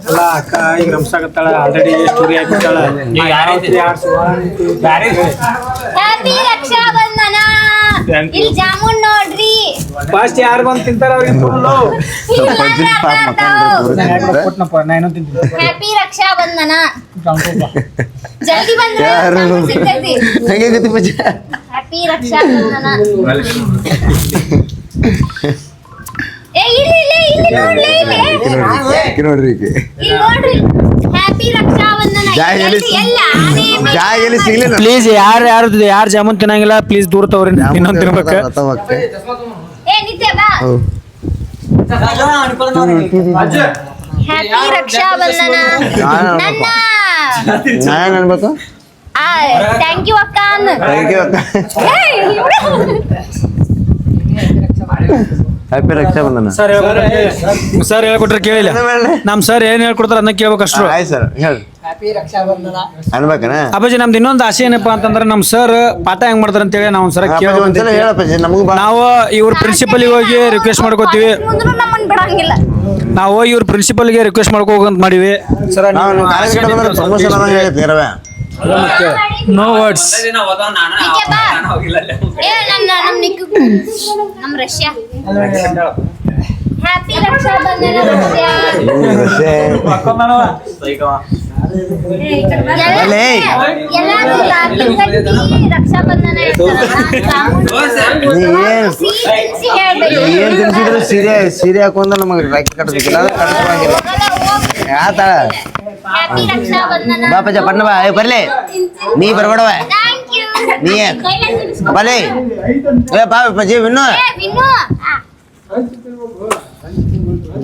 ಅಲ್ಲ ಅಕ್ಕ ಈಗ ರಮ್ಸಾಗತ್ತಾಳ ಆಲ್ರೆಡಿ ಸ್ಟೋರಿ ಆಗ್ಬಿಟ್ಟಾಳ ಹ್ಯಾಪಿ ರಕ್ಷಾ ಬಂಧನ ಇಲ್ಲಿ ಜಾಮೂನ್ ನೋಡ್ರಿ ಫಸ್ಟ್ ಯಾರು ಬಂದು ತಿಂತಾರ ಅವ್ರಿಗೆ ಕೊಟ್ನಪ್ಪ ನಾ ಏನೋ ತಿಂತೀನಿ ಹ್ಯಾಪಿ ರಕ್ಷಾ ಬಂಧನ ಜಲ್ದಿ ಬಂದ್ರೆ ಸಿಗ್ತೈತಿ ಹಂಗೆ ಗತಿ ಪಜಿ ಹ್ಯಾಪಿ ರಕ್ಷಾ ಬಂಧನ ಏ ಇಲ್ಲಿ ನೋಡ್ರಿ ಇಲ್ಲಿ ನೋಡ್ರಿ ಹ್ಯಾಪಿ ರಕ್ಷಾ ಬಂಧನ ಎಲ್ಲಿ ಸಿಗ್ಲಿಲ್ಲ ಪ್ಲೀಸ್ ಯಾರು ಜಾಮೂನ್ ತಿನ್ನಂಗಿಲ್ಲ ಪ್ಲೀಸ್ ದೂರ ತಗೋರಿ ಇನ್ನೊಂದು ತಿನ್ಬೇಕ ಏ ನಿತ್ಯ ಬಾ ಹ್ಯಾಪಿ ರಕ್ಷಾ ಬಂಧನ ನನ್ನ ನಾನು ಅನ್ಬೇಕು ಥ್ಯಾಂಕ್ ಯು ಅಕ್ಕ ಹ್ಯಾಪಿ ರಕ್ಷಾ ಬಂಧನ ಸರ್ ಹೇಳ್ಕೊಟ್ರೆ ಕೇಳಿಲ್ಲ ನಮ್ ಸರ್ ಏನ್ ಹೇಳ್ಕೊಡ್ತಾರ ಅದನ್ನ ಕೇಳ್ಬೇಕಷ್ಟು ಆಯ್ತು ಸರ್ ಹೇಳಿ ಅನ್ಬೇಕನ ಅಪ್ಪಾಜಿ ನಮ್ದು ಇನ್ನೊಂದು ಆಸೆ ಏನಪ್ಪಾ ಅಂತಂದ್ರೆ ನಮ್ ಸರ್ ಪಾಠ ಹೆಂಗ್ ಮಾಡ್ತಾರ ಅಂತ ಹೇಳಿ ನಾವು ಸರ್ ಹೇಳಪ್ಪ ನಮಗೂ ನಾವು ಇವ್ರ ಪ್ರಿನ್ಸಿಪಲ್ ಹೋಗಿ ರಿಕ್ವೆಸ್ಟ್ ಮಾಡ್ಕೋತೀವಿ ನಮ್ಮನ್ ಬಿಡಂಗಿಲ್ಲ ನಾವು ಇವ್ರ ಪ್ರಿನ್ಸಿಪಲ್ಗೆ ರಿಕ್ವೆಸ್ಟ್ ಮಾಡ್ಕೋಬೇಕಂತ ಮಾಡಿವಿ ಸರ್ ನೋ ವರ್ಡ್ಸ್ ನಮ್ ರಷ್ಯಾ ಹ್ಯಾಪಿ ರಕ್ಷಾ ಬಂಧನ ರಷ್ಯಾ ರಕ್ಷಾ ಬಂಧನ ಏನ್ ತಿನ್ಸಿದ್ರು ಸೀರೆ ಹಾಕೊಂಡ ನಮಗೆ ರಾಕಿ ಕಟ್ಟಬೇಕಿಲ್ಲ ಆತಾಳ ಹ್ಯಾಪಿ ರಕ್ಷಾ ಬಂಧನ ಬಾಪಜ ಪಟ್ನ ಬಾ ಬರ್ಲಿ ನೀ ಬರ್ಬೇಡವ ಥ್ಯಾಂಕ್ ಯು ನೀ ಬರ್ಲಿ ಏ ಬಾ ಪಜಿ ವಿನ್ನು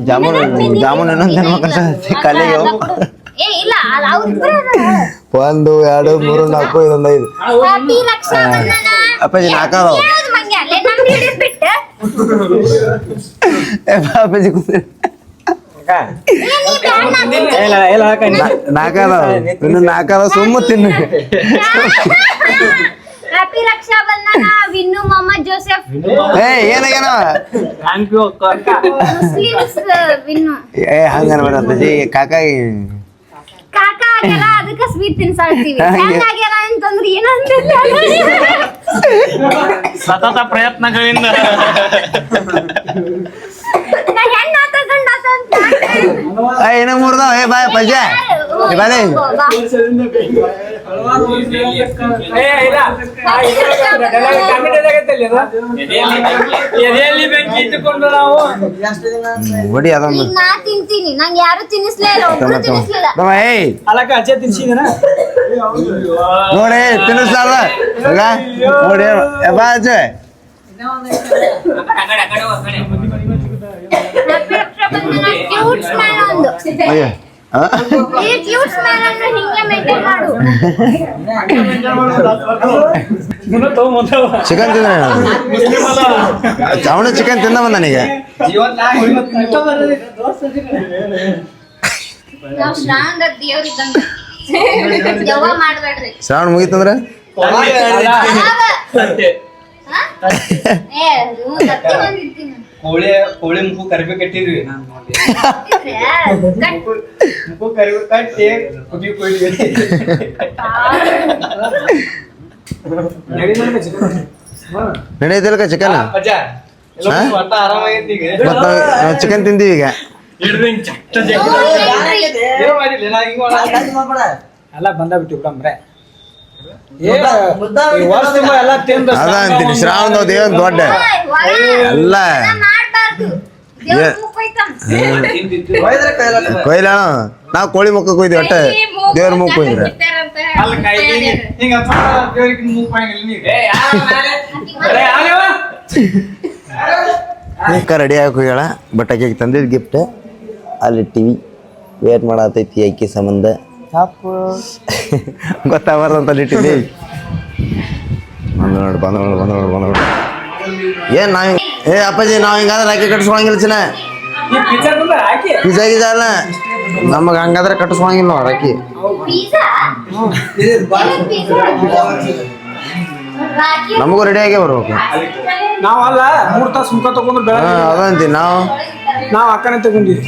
ಜಾಮೂನ್ ಇನ್ನೊಂದು ಅನ್ಬೇಕಂತ ಕಾಲಿಗೆ ಏ ಇಲ್ಲ ಅವ್ರಿಬ್ರು 1 2 3 4 ಇದೊಂದು 5 ಹ್ಯಾಪಿ ರಕ್ಷಾ ಬಂಧನ ಅಪ್ಪಾಜಿ ನಾಲ್ಕಾವ ಹೇಳೋದು ಮಂಗೆ ಅಲ್ಲೇ ನಮ್ಗೆ ಹಿಡಿದ್ಬಿಟ್ಟು ಏ ಬಾಪಜಿ ಕೂತ್ರಿ ನಾಲ್ಕದ ಇನ್ನು ನಾಲ್ಕದ ಸುಮ್ಮ ತಿನ್ನು. ಹ್ಯಾಪಿ ರಕ್ಷಾ ಬಂಧನ ವಿನ್ನು ಮೊಹಮ್ಮದ್ ಜೋಸೆಫ್. ಏನಾಗ್ಯಾನ ಮುಸ್ಲಿಮ್ಸ್ ವಿನ್ನು. ಹಂಗ ಅನ್ಬೇಡ ಅಪ್ಪಾಜಿ. ಕಾಕಾ ಆಗ್ಯಾರ ಅದಕ್ಕೆ ಸ್ವೀಟ್ ತಿನ್ಸಾಡ್ತೀವಿ. ಹೆಂಗಾಗ್ಯಾರ ಅಂತಂದ್ರೆ ಏನಂತ ಸತತ ಪ್ರಯತ್ನಗಳಿಂದ ಏನ ಮೂರ್ದಾವ. ಬಾಯ್ ಪಜ್ಜ ಬಾಲೆ ಬಡಿ ಅದೊಂದು ನಾ ತಿಂತೀನಿ. ನಂಗೆ ಯಾರು ತಿನ್ನಿಸ್ಲೇ ಇಲ್ಲ, ಒಬ್ರು ತಿನ್ನಿಸ್ಲಿಲ್ಲ. ಅಲಕ ಅಜ್ಜೆ ತಿನ್ಸಿದನ ನೋಡಿ ತಿನ್ನಿಸ್ಲಾರ ನೋಡಿ ಬಾ ಅಜ್ಜೆ. ಹ್ಯಾಪಿ ರಕ್ಷಾ ಬಂಧನ ಕ್ಯೂಟ್ ಸ್ಮೈಲ್ ಒಂದು. ಈ ಕ್ಯೂಟ್ ಸ್ಮೈಲ್ ಅನ್ನು ಹಿಂಗೆ ಮೇಂಟೈನ್ ಮಾಡು. ಚಿಕನ್ ತಿಂದ ಅವನು ಚಿಕನ್ ತಿಂದ ಬಂದ ನನಗೆ. ನಾವು ಶ್ರಾವಣ ದೇವ್ರ ಇದ್ದಂಗ ದೆವ್ವ ಮಾಡ್ಬೇಡ್ರಿ. ಶ್ರಾವಣ ಮುಗೀತಂದ್ರ ಕೋಳಿ ಮುಖ ಕರಿಬೇ ಕಟ್ಟಿದ್ವಿ. ಮುಖ ಕರಿಬೇ ಕಟ್ಟಿ ಕುದಿ ಕೊಯ್ದ್ವಿ. ನಡೆಯದಿಲ್ಲ ಚಿಕನ್. ಆರಾಮಾಗೈತಿ ಈಗ. ಮತ್ತ ಚಿಕನ್ ತಿಂದೀವಿ ಈಗ. ಎಲ್ಲ ಬಂದಾಗ್ಬಿಟ್ಟು ಬಿಡಮ್ರೆ. ವರ್ಷ ಎಲ್ಲ ತಿಂದ ಅದ ಅಂತೀನಿ ಶ್ರಾವಣ ದೇವನ್ ದೊಡ್ಡ ಅಲ್ಲ ಮಾಡ್ಬಾರ್ದು. ದೇವ್ರ ಮುಖೈತಂ. ಕೊಯ್ಲ ನಾವ್ ಕೋಳಿ ಮುಖ ಕೊಯ್ದಿ ಒಟ್ಟ ದೇವ್ರ ಮುಖ ಕೊಯ್ದ್ರ ರೆಡಿ ಆಗಿ ಹೋಗ್ಯಾಳ. ಬಟ್ ಆಕೆಗೆ ತಂದಿದ್ ಗಿಫ್ಟ್ ಅಲ್ಲಿ ಟಿವಿ ವೇಟ್ ಮಾಡತೈತಿ ಆಕಿ ಸಂಬಂಧ. ಗೊತ್ತಾಗ್ಬಾರ್ದಂತ ಇಟ್ಟಿದ್ದೀವಿ. ಬಂದ ಏನ್ ನಾವ್ ಅಪ್ಪಾಜಿ ನಾವ್ ಹಿಂಗಾದ್ರೆ ರಾಕಿ ಕಟ್ಸ್ಕೊಳಂಗಿಲ್ಲ ಚಿನ್ನ. ಪಿಜ್ಜಾ ಗಿಜಾ ಅಲ್ಲ ನಮಗ ಹಂಗಾದ್ರೆ ಕಟ್ಸ್ಕೊಳಂಗಿಲ್ಲ ನಾವು ರಾಕಿ. ನಮಗೂ ರೆಡಿ ಆಗೇ ಬರ್ಬೇಕು. ನಾವಲ್ಲ 3 ತಾಸು ಮುಖ ತಗೊಂಡ್ರು ಬೆಳ ಅದಂತೀವಿ ನಾವ್ ಅಕ್ಕನೇ ತಗೊಂಡಿವಿ.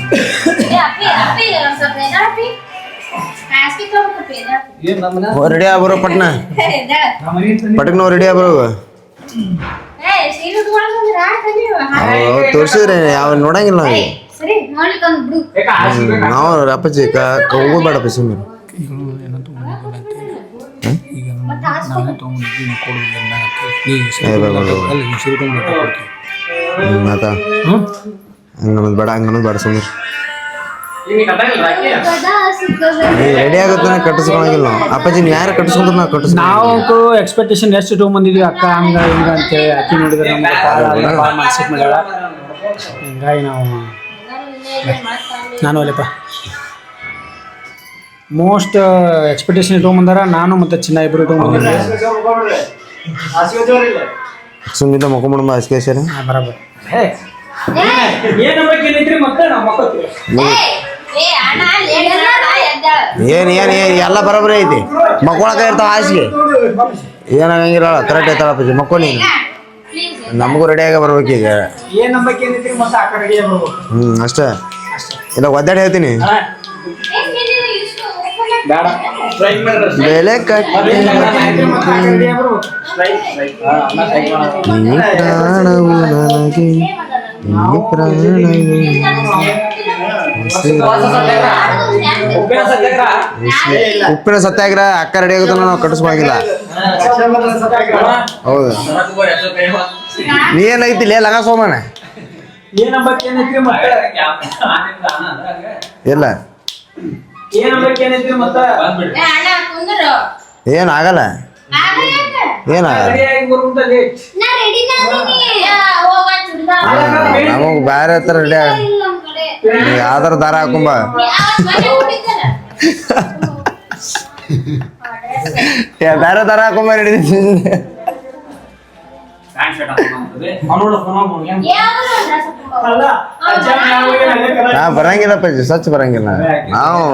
ರೆಡಿ ಆಗ್ಬರೋ ಪಟ್ನ ಪಟಕ್ ನಾವು ರೆಡಿ ಆಗ್ಬರೋ. ತೋರ್ಸಿದ್ರಿ ಯಾವ ನೋಡಂಗಿಲ್ಲ ನಾವು ಅಪ್ಪಾಜಿ ಹೋಗ್ಬೇಡಪ್ಪ ಸುಮ್ಮನೆ. ಮಾತಾ ಹಂಗನ್ನೋದು ಬೇಡ ಬೇಡ ಸುಮ್ಮನೆ. ರೆಡಿ ಆಗುತ್ತೆ ಕಟ್ಟಿಸ್ಕೊಳಂಗಿಲ್ಲ ನಾವು. ಅಪ್ಪಾಜಿ ಯಾರು ಕಟ್ಟಿಸ್ಕೊಂಡ್ರು ನಾವು ನಾವು ಎಕ್ಸ್ಪೆಕ್ಟೇಷನ್ ಎಷ್ಟು ಇಟ್ಕೊಂಡ್ಬಂದಿದ್ವಿ. ಅಕ್ಕ ಹಂಗ ಹಿಂಗ ಅಂತೇಳಿ ಅಕ್ಕಿ ನೋಡಿದ್ರೆ ನಮ್ಗೆ ಭಾಳ ಮನ್ಸಿಗೆ ಮಾಡ್ಯಾಳ. ಹಿಂಗಾಗಿ ನಾನು ಅಲ್ಲಪ್ಪ ಮೋಸ್ಟ್ ಎಕ್ಸ್ಪೆಕ್ಟೇಷನ್ ಇಟ್ಕೊಂಡ್ಬಂದಾರ. ನಾನು ಮತ್ತೆ ಚಿನ್ನ ಇಬ್ಬರು ಇಟ್ಕೊಂಡ್ಬಂದಿದ್ವಿ. ಸುಮ್ಮಿದ್ದ ಮಕ್ಕೊಂಬಿಡಮ್ಮ ಹಾಸಿಗೆ ಸರಿ ಬರಾಬರ್. ಏನ್ ಎಲ್ಲ ಬರೋಬ್ಬರಿ ಐತಿ. ಮಕ್ಕೊಳಕ ಇರ್ತಾವ ಹಾಸಿಗೆ ಏನಾಗಂಗಿಲ್ಲ ಕರೆಕ್ಟ್ ಐತಾಳ ಅಪ್ಪಾಜಿ ಮಕ್ಕೊಳ್ಳಿ. ನಮಗೂ ರೆಡಿಯಾಗ ಬರ್ಬೇಕೀಗ. ಅಷ್ಟ ಇಲ್ಲ ಒದ್ದಾಡಿ ಹೇಳ್ತೀನಿ. ಬೆಲೆ ಕಟ್ಟಿ ಪ್ರಾಣವು ನನಗೆ ಉಪ್ಪಿನ ಸತ್ಯಾಗ್ರಹ ಅಕ್ಕ ರೆಡಿ ಆಗುತ್ತೆ ನಾವು ಕಟ್ಟಿಸ್ಕೊಳಂಗಿಲ್ಲ. ಹೌದು ನೀ ಏನೈತಿ ಲಗ ಸೋಮಣ್ಣ ಇಲ್ಲ ಏನಾಗಲ್ಲ ನಮಗ್ ಬ್ಯಾರೆ ಹತ್ರ ರೆಡಿ ಯಾವ್ದಾರ ದಾರ ಹಾಕೊಂಬ. ಬೇರೆ ದಾರ ಹಾಕೊಂಬ ರೆಡಿ. ನಾ ಬರಂಗಿಲ್ಲಪ್ಪ ಸ್ವಚ್ಛ ಬರಂಗಿಲ್ಲ ನಾವು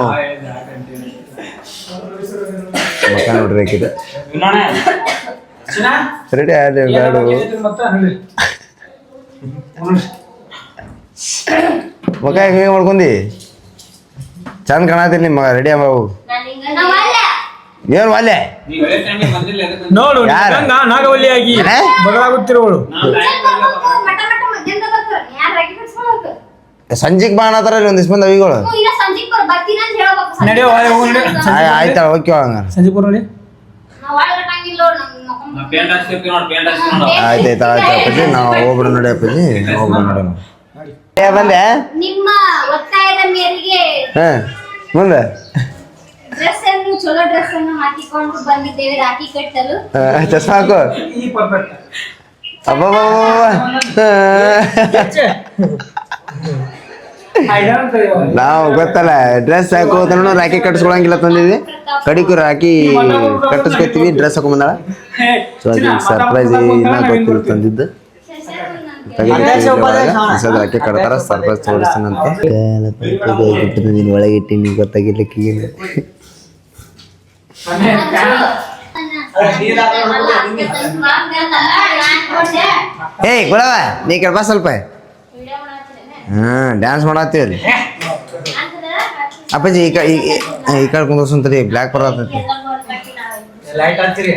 ಮಕ್ಕ ನೋಡ್ರಿ ಹಾಕಿದ ರೆಡಿ ಆದ ಗಾಡು ಮಕ್ಕ ಹಿಂಗೆ ಮಾಡ್ಕೊಂಡಿ ಚಂದ ಕಾಣತಿಲ್ಲ ನಿಮ್ಮ ರೆಡಿ ಆಗು ಏನು ಅಲ್ಲೇ ನೋಡು ಯಾರು? ನಾಗವಲ್ಲಿಯಾಗಿ ಏನೇ? ಬದಲಾಗುತ್ತಿರುವಳು ಸಂಜಿಗ್ ಬಾ ಅನ್ನತ್ತಾರ ಇಲ್ಲಿ ಒಂದಿಷ್ಟು ಮಂದಿ ಅವಿಗಳು ನಡೆಯೋ ಆಯ್ತಾ ಓಕೆ ಹಂಗ ಸಂಜೀಪುರ ನೋಡಿ ಆಯ್ತಾಯ್ತು ಅಪ್ಪಾಜಿ ನಾವು ಹೋಗ್ಬಿಡು ನೋಡಿ ಅಪ್ಪಾಜಿ ಹೋಗ್ಬಿಡು ನೋಡಿ ಬಂದೆ ನಿಮ್ಮ ಒತ್ತಾಯದ ಮೇರೆಗೆ ಹಾ ಮುಂದೆ ಡ್ರೆಸ್ ಅನ್ನು ಚಲೋ ಡ್ರೆಸ್ ಅನ್ನು ಹಾಕಿಕೊಂಡು ಬಂದಿದ್ದೇವೆ ರಾಖಿ ಕಟ್ಟಲು. ಚಸ್ಮಾ ಹಾಕು ಅಬ್ಬ ನಾವು ಗೊತ್ತಲ್ಲ ಡ್ರೆಸ್ ಹಾಕೋದ್ರೂ ರಾಖಿ ಕಟ್ಟಿಸ್ಕೊಳಂಗಿಲ್ಲ ತಂದಿದ್ವಿ ಕಡಿಕು ರಾಖಿ ಕಟ್ಟಿಸ್ಕೊತೀವಿ ಡ್ರೆಸ್ ಹಾಕೊಂಡ್ ಬಂದಾಳ ಸೊ ಅದು ಸರ್ಪ್ರೈಸ್ ಇನ್ನ ಗೊತ್ತಿಲ್ಲ ತಂದಿದ್ದು ರಾಖಿ ಕಟ್ತಾರ ಸರ್ಪ್ರೈಸ್ ತೋರಿಸ್ತಾನಂತೆ ನೀನು ಒಳಗಿಟ್ಟಿ ನೀವು ಗೊತ್ತಾಗಿರ್ಲಿಕ್ಕೆ ಏಯ್ ಗುಳವ ನೀ ಕಡೆ ಬಾ ಸ್ವಲ್ಪ ಡ್ಯಾನ್ಸ್ ಮಾಡತ್ತೀವಿ ಅಪ್ಪಾಜಿ ಈ ಕಡೆ ಕುಂದ್ರಸಂತ್ರಿ ಬ್ಲ್ಯಾಕ್ ಬರತೈತಿ ಲೈಟ್ ಹಚ್ಚಿರಿ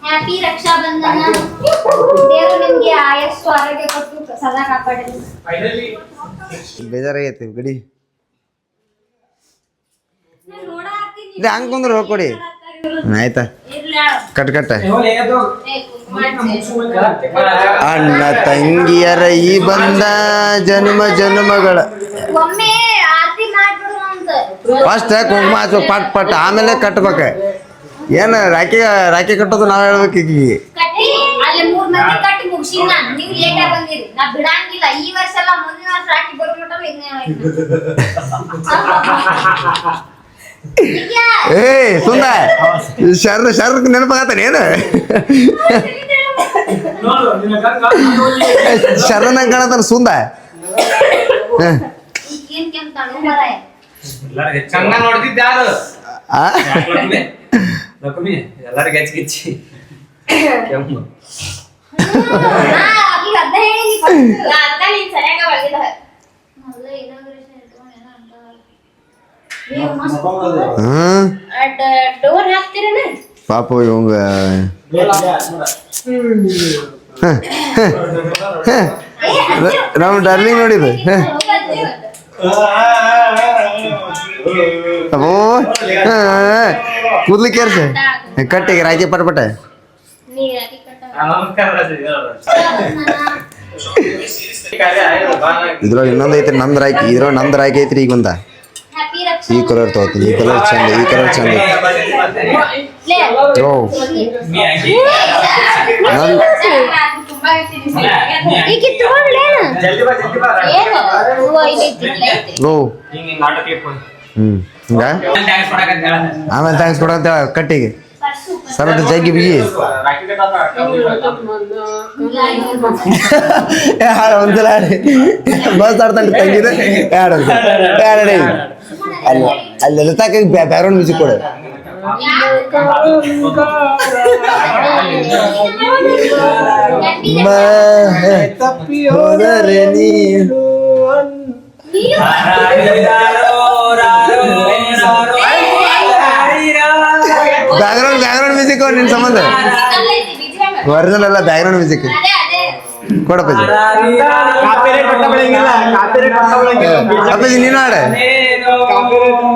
ಹ್ಯಾಪಿ ರಕ್ಷಾ ಬಂಧನ. ದೇವರು ನಿಮ್ಗೆ ಆಯಸ್ಸು ಆರೋಗ್ಯ ಕೊಟ್ಟು ಸದಾ ಕಾಪಾಡಲಿ. ಬೇಜಾರಾಗೈತಿ ಗಡಿ ಇದು ಹಂಗೆ ಕುಂದ್ರು ಕೊಡಿ ಆಯ್ತಾ ಕಟ್ ಕಟ್ಟ ಅಣ್ಣ ತಂಗಿಯರ ಈ ಬಂದ ಜನ್ಮ ಜನ್ಮಗಳ ಒಮ್ಮೆ ಆರತಿ ಮಾಡ್ಬಿಡು ಅಂತ ಫಸ್ಟ್ ಕುಂಕುಮ ಹಚ್ಬೇಕು ಪಟ್ ಪಟ್ ಆಮೇಲೆ ಕಟ್ಬೇಕ ಏನು ರಾಖಿ ಕಟ್ಟೋದು ನಾವ್ ಹೇಳ್ಬೇಕು ಈಗಿಗೆ ಕಟ್ಟಿ ಅಲ್ಲಿ 3 ಮಂದಿ ಕಟ್ಟಿ ಮುಗಿಸಿನ ನಾನು ನೀವು ಲೇಟ್ ಆಗಿ ಬಂದಿರಿ ನಾ ಬಿಡಂಗಿಲ್ಲ ಈ ವರ್ಷ ಎಲ್ಲ ಮುಂದಿನ ವರ್ಷ ರಾಖಿ ಬರೋ ಮಟ್ಟ ಏ ಸುಂದ ಶರ್ ನೆನಪಾಗತ್ತಾನೆ ಏನು ಶರಣ ಕಾಣತಾನ ಸುಂದ ಏನ್ ಕೆಂತಾಳು ಮರಾಯ ಚಂದ ನೋಡ್ತಿದ್ದ ಯಾರು ಆ ಲಕ್ಷ್ಮಿ ಎಲ್ಲರಿಗೂ ಹಚ್ಚಿಚ್ಚಿ ಕೆಂಪು ಈಗ ಅದ ಹೇಳಿ ಅದ ನೀನ್ ಸರಿಯಾಗಿ ಒಳಗಿದ ಮೊದಲ ಇನಾಗ್ರೇಷನ್ ಇಟ್ಕೊಂಡು ಏನೋ ಅಂತ ಡೋರ್ ಹಾಕ್ತಿರೇನ ಪಾಪ ಇವಂಗ ನಾವು ಡಾರ್ಲಿಂಗ್ ನೋಡಿದ್ದು ಅಬ್ಬೋ ಕೂದ್ಲಿಕ್ಕೆ ಏರ್ಸ ಕಟ್ಟಿಗೆ ರಾಕಿ ಪಟ್ಪಟ ಇದ್ರೊಳಗೆ ಇನ್ನೊಂದು ಐತ್ರಿ ನಂದ್ ರಾಕಿ ಇದ್ರೊಳಗೆ ನಂದ್ ರಾಕಿ ಐತ್ರಿ ಈಗ ಒಂದ ಈ ಕಲರ್ ತಗೋತೀನಿ ಈ ಕಲರ್ ಚಂದ ಈ ಕಲರ್ ಚಂದ ಓ ಓ ಹಿಂಗ ಆಮೇಲೆ ಥ್ಯಾಂಕ್ಸ್ ಕೊಡಂತ ಕಟ್ಟಿಗೆ ಸರದ ಜಗ್ಗಿ ಬಿಗಿ ಒಂದ್ಸಲ ಬಸ್ ಆಡ್ತಾನೆ ತಂಗಿದೆ ಅಲ್ಲೆಲ್ಲ ತಾಕ ಬ್ಯಾಕ್ಗ್ರೌಂಡ್ ಮ್ಯೂಸಿಕ್ ಕೊಡು ಹೋದರೆ ನೀನು ಬ್ಯಾಕ್ಗ್ರೌಂಡ್ ಮ್ಯೂಸಿಕ್ ನಿನ್ ಸಂಬಂಧ ಒರಿಜಿನಲ್ ಅಲ್ಲ ಬ್ಯಾಕ್ಗ್ರೌಂಡ್ ಮ್ಯೂಸಿಕ್ ಕೊಡಪ್ಪಾಜಿ ಅಪ್ಪಾಜಿ ನೀನು ಆಡ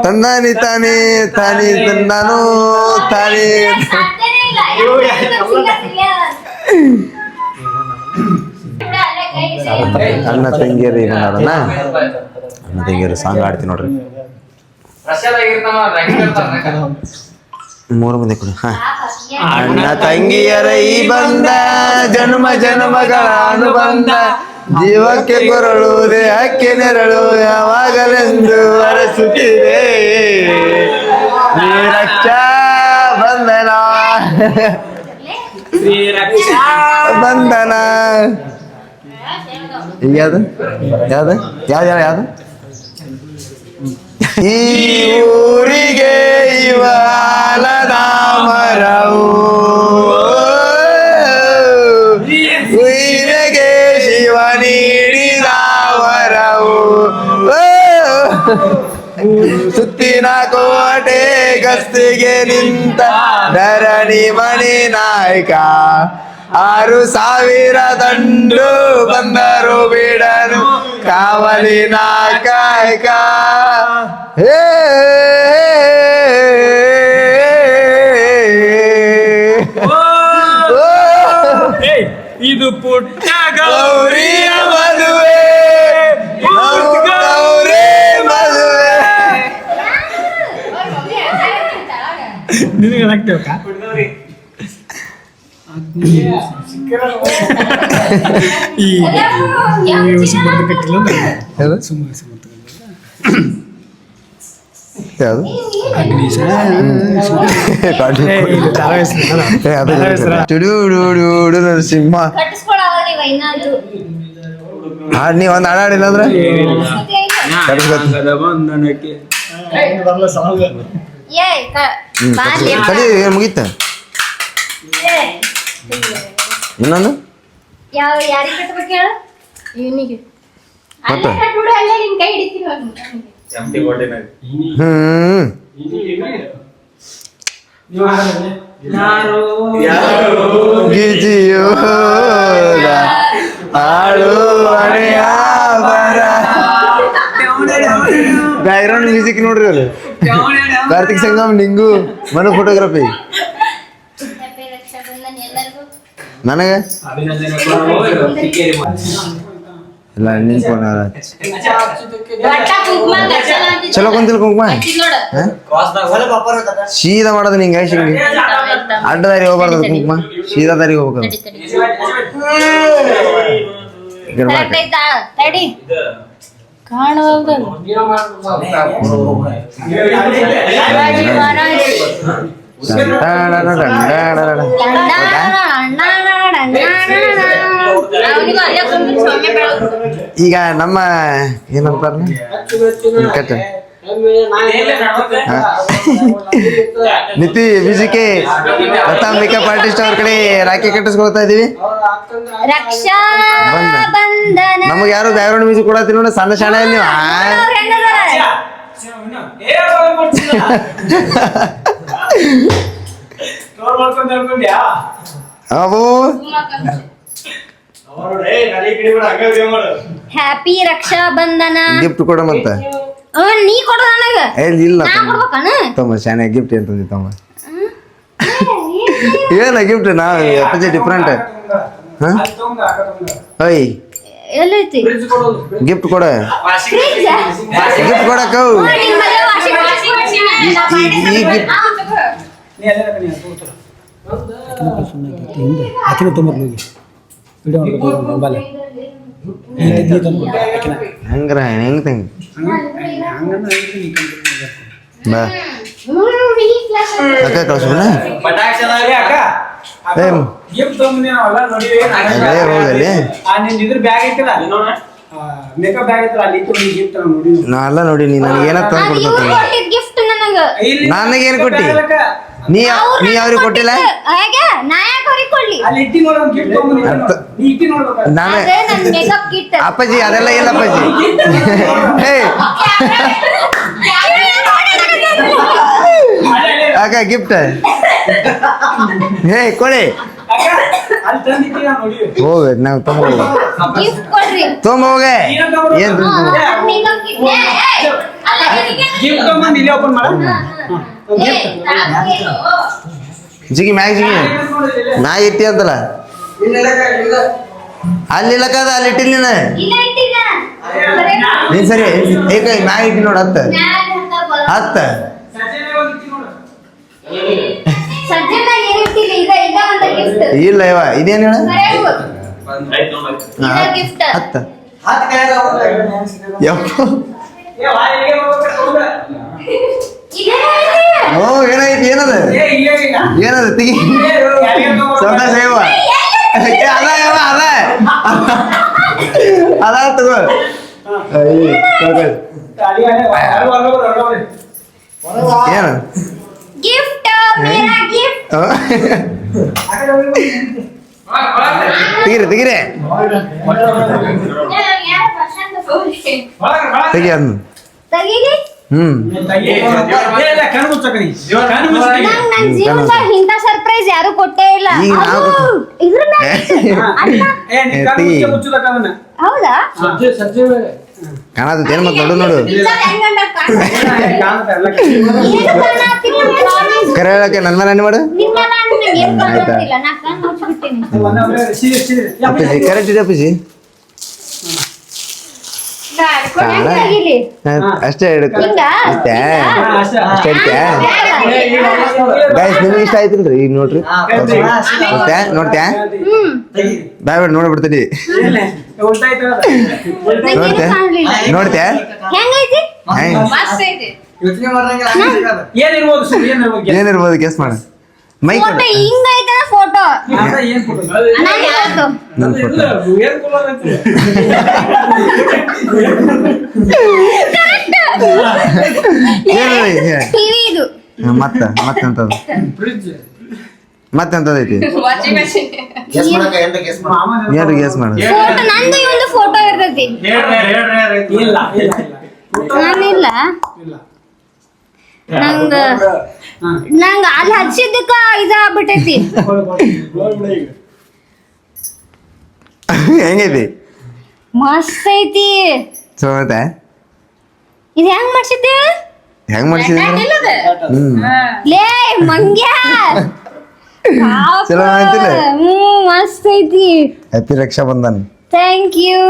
ತಂದಾನಿ ತಾನೇ ತಾನಿ ತಂದಾನು ತಾನೇ ಅಣ್ಣ ತಂಗಿಯರು ಈಗ ನೋಡೋಣ ಅಣ್ಣ ತಂಗಿಯರು ಸಾಂಗ್ ಆಡ್ತೀನಿ ನೋಡ್ರಿ ಮೂರು ಮಂದಿ ಕೂಡ ಅಣ್ಣ ತಂಗಿಯರ ಈ ಬಂದ ಜನ್ಮ ಜನ್ಮಗಳ ಅನುಬಂಧ ಜೀವಕ್ಕೆ ಕೊರಳು ದೇಹಕ್ಕೆ ನೆರಳು ಯಾವಾಗಲೆಂದು ಅರಸುತ್ತಿದೆ ನೀ ರಕ್ಷಾ ಬಂಧನ ಶ್ರೀ ರಕ್ಷಾ ಬಂಧನ. ಈಗ ಯಾವ್ದು ಯಾವ್ದು ಯಾವ್ದು ಯಾವ್ದು ಈ ಊರಿಗೆ ಇವಲದ ಮರವು ಉಯಿರೆಗೆ ಶಿವ ನೀಡಿದ ವರವು ಸುತ್ತಿನ ಕೋಟೆ ಗಸ್ತಿಗೆ ನಿಂತ ಧರಣಿ ಮಣಿ ನಾಯಕ 6,000 ದಂಡು ಬಂದರು ಬಿಡನು ಕಾವಲಿನ ಕಾಯಕ. ಹೇ ಇದು ಪುಟ್ಟ ಗೌರಿಯ ಮದುವೆ ಗೌರಿ ಮದುವೆ. ನಿನಗೆ ಆಗ್ತೇವಕ್ಕ ಈ ಕಟ್ಟಿಲ್ಲ ಸಿಂಹ ನೀವ್ ಒಂದ್ ಹಾಡಿಲ್ಲ ಅಂದ್ರೆ ಕಲಿ ಮುಗೀತ. ಇನ್ನೊಂದು ಯಾರಿಗೆ ಕಟ್ಬೇಕು ಹೇಳು ಇವನಿಗೆ ಮತ್ತೆ? ಅಲ್ಲೇ ಕಟ್ಬಿಡು, ಅಲ್ಲೇ ನಿನ್ ಕೈ ಹಿಡಿತೀನಿ ಗಿಜಿಯೋದ ಆಳು ಹಣೆಯ ಬರ. ಬ್ಯಾಕ್ಗ್ರೌಂಡ್ ಮ್ಯೂಸಿಕ್ ನೋಡ್ರಿ ಅಲ್ಲಿ ಕಾರ್ತಿಕ್ ಸಂಗಮ್ ನಿಂಗು ಮನು ಫೋಟೋಗ್ರಫಿ. ನನಗೆ ಇಲ್ಲ ನಿನ್ ಫೋನ್ ಚಲೋ ಕುಂತಿಲ್ ಕುಂಕುಮ ಸೀದಾ ಮಾಡೋದು ನಿಂಗೆ ಹಿಂಗೆ ಅಡ್ಡ ದಾರಿ ಹೋಗ್ಬಾರ್ದು ಕುಂಕುಮ ಸೀದಾ ದಾರಿ ಹೋಗ್ಬೇಕು. ಈಗ ನಮ್ಮ ಏನಂತಾರ ನಿತಿ ಬಿಜಿಕೆ ಲತಾ ಮೇಕಪ್ ಆರ್ಟಿಸ್ಟ್ ಅವ್ರ ಕಡೆ ರಾಖಿ ಕಟ್ಟಿಸ್ಕೊಳ್ತಾ ಇದೀವಿ. ನಮಗೆ ಯಾರು ಬ್ಯಾಕ್ಗ್ರೌಂಡ್ ಮ್ಯೂಸಿಕ್ ಕೊಡತ್ತೀವಿ ನೋಡಿ ಸಣ್ಣ ಸಣ್ಣ ನೀವು ಅವು ಹ್ಯಾಪಿ ರಕ್ಷಾ ಬಂಧನ ಗಿಫ್ಟ್ ಕೊಡಮಂತ ನೀ ಕೊಡು ನನಗ ಇಲ್ಲ ತಮ್ಮ ಶಾನೆ ಗಿಫ್ಟ್ ಅಂತಂದಿ ತಮ್ಮ ಏನ ಗಿಫ್ಟ್ ನಾವು ಅಪ್ಪಾಜಿ ಡಿಫ್ರೆಂಟ್ ಓಯ್ ಎಲ್ಲೈತಿ ಗಿಫ್ಟ್ ಕೊಡ ಗಿಫ್ಟ್ ಕೊಡಕ್ಕ ಈ ಗಿಫ್ಟ್ ಆಕಿನ ತೊಂಬರ್ಲಿ ವಿಡಿಯೋ ಮೊಬೈಲ್ ಹಂಗ್ರ ಹೆಂಗ್ ತಂಗ ಬಾ ಅಕ್ಕ ಕಳ್ಸ್ಬಿಡ ನಾ ಎಲ್ಲ ನೋಡಿ ನೀ ನನಗೆ ಏನ ತಂದು ಕೊಡ್ತ ನನಗೇನು ಕೊಟ್ಟಿ ನೀ ಅವ್ರಿಗೆ ಕೊಟ್ಟಿಲ್ಲ ಅಪ್ಪಾಜಿ ಅದೆಲ್ಲ ಇಲ್ಲ ಅಪ್ಪಾಜಿ ಅಕ್ಕ ಗಿಫ್ಟ್ ಹೇ ಕೊಡಿ ಹೋಗ ನಾವು ತೊಂಬ ಹೋಗ ಏನ್ ಜಿಗಿ ಮ್ಯಾಗ ಜಿಗಿ ಮ್ಯಾಗ ಇಟ್ಟಿ ಅಂತಲ್ಲ ಅಲ್ಲಿ ಇಲ್ಲಕ್ಕದ ಅಲ್ಲಿ ಇಟ್ಟಿಲ್ಲ ನೀನ್ ಸರಿ ಏಕ ಮ್ಯಾಗ ಇಟ್ಟಿ ನೋಡ ಹತ್ತ ಇಲ್ಲ ಇವ ಇದೇನ್ ಹೇಳ ಹತ್ತ ಯಪ್ಪ ಓ ಏನಾಯ್ತು ಏನದ ಏನದ ತಿಗಿ ಸ್ವಲ್ಪ ಸೇವ ಅದ ಯಾವ ಅದ ಅದ ತಗೋ ಏನು ಗಿಫ್ಟ್ ಮೇರಾ ಗಿಫ್ಟ್ ತೆಗಿರಿ ತೆಗಿರಿ ತೆಗಿ ಅದನ್ನ ತಗೀರಿ ನನ್ ಜೀವನದಾಗ ಇಂಥ ಸರ್ಪ್ರೈಸ್ ಯಾರು ಕೊಟ್ಟೇ ಇಲ್ಲ ಈಗ ನಾವು ಅದು ಇದ್ರ ಮೇಲೆ ಹೌದಾ ಕಾಣತೈತಿ ಏನ್ ಮತ್ತೆ ನೋಡು ನೋಡು ಕರೆ ಹೇಳಕ್ಕೆ ನನ್ನ ಮೇಲೆ ಮಾಡು ಅಪ್ಪಿಜಿ ಕರೆಕ್ಟ್ ಇದೆ ಅಪ್ಪಿಜಿ ಅಷ್ಟೇ ಹಿಡುತ್ತೆ ಅಷ್ಟೇ ಅಷ್ಟೇ ಇಡ್ತ್ಯಾ ಗೈಸ್ ನಿಮ್ಗೆ ಇಷ್ಟ ಆಯ್ತಿಲ್ರಿ ಈಗ ನೋಡ್ರಿ ನೋಡ್ತ್ಯಾ ಬಾಯ್ ಬಿಡ್ ನೋಡ್ಬಿಡ್ತೀನಿ ನೋಡ್ತ್ಯಾ ಏನಿರ್ಬೋದು ಗೆಸ್ ಮಾಡ ಮೈಕ್ ಫೋಟೋ ಹಿಂಗೈತೆ ಫೋಟೋ ನನ್ನ ಫೋಟೋ ಟಿವಿ ಇದು ಮತ್ತೆಂತದೈತಿ ಏನ್ರಿ ಗೆಸ್ ಮಾಡ ಫೋಟೋ ನಂದು ಇವಂದು ಫೋಟೋ ಇರ್ತೈತಿ ನಾನಿಲ್ಲ ನಂಗ ಅಲ್ಲಿ ಹಚ್ಚಿದ್ದಕ್ಕ ಇದಾಗ್ಬಿಟ್ಟೈತಿ ಹೆಂಗೈತಿ ಮಸ್ತ್ ಐತಿ ಚಲೋ ಇದು ಹೆಂಗ್ ಮಾಡ್ಸಿದ್ದೆ ಹೆಂಗ್ ಮಾಡ್ಸಿದ್ರಿ ಲೇ ಮಂಗ್ಯ ಚಲೋ ಆಯ್ತಿಲ್ಲ ಮಸ್ತ್ ಐತಿ happy Raksha Bandhan thank you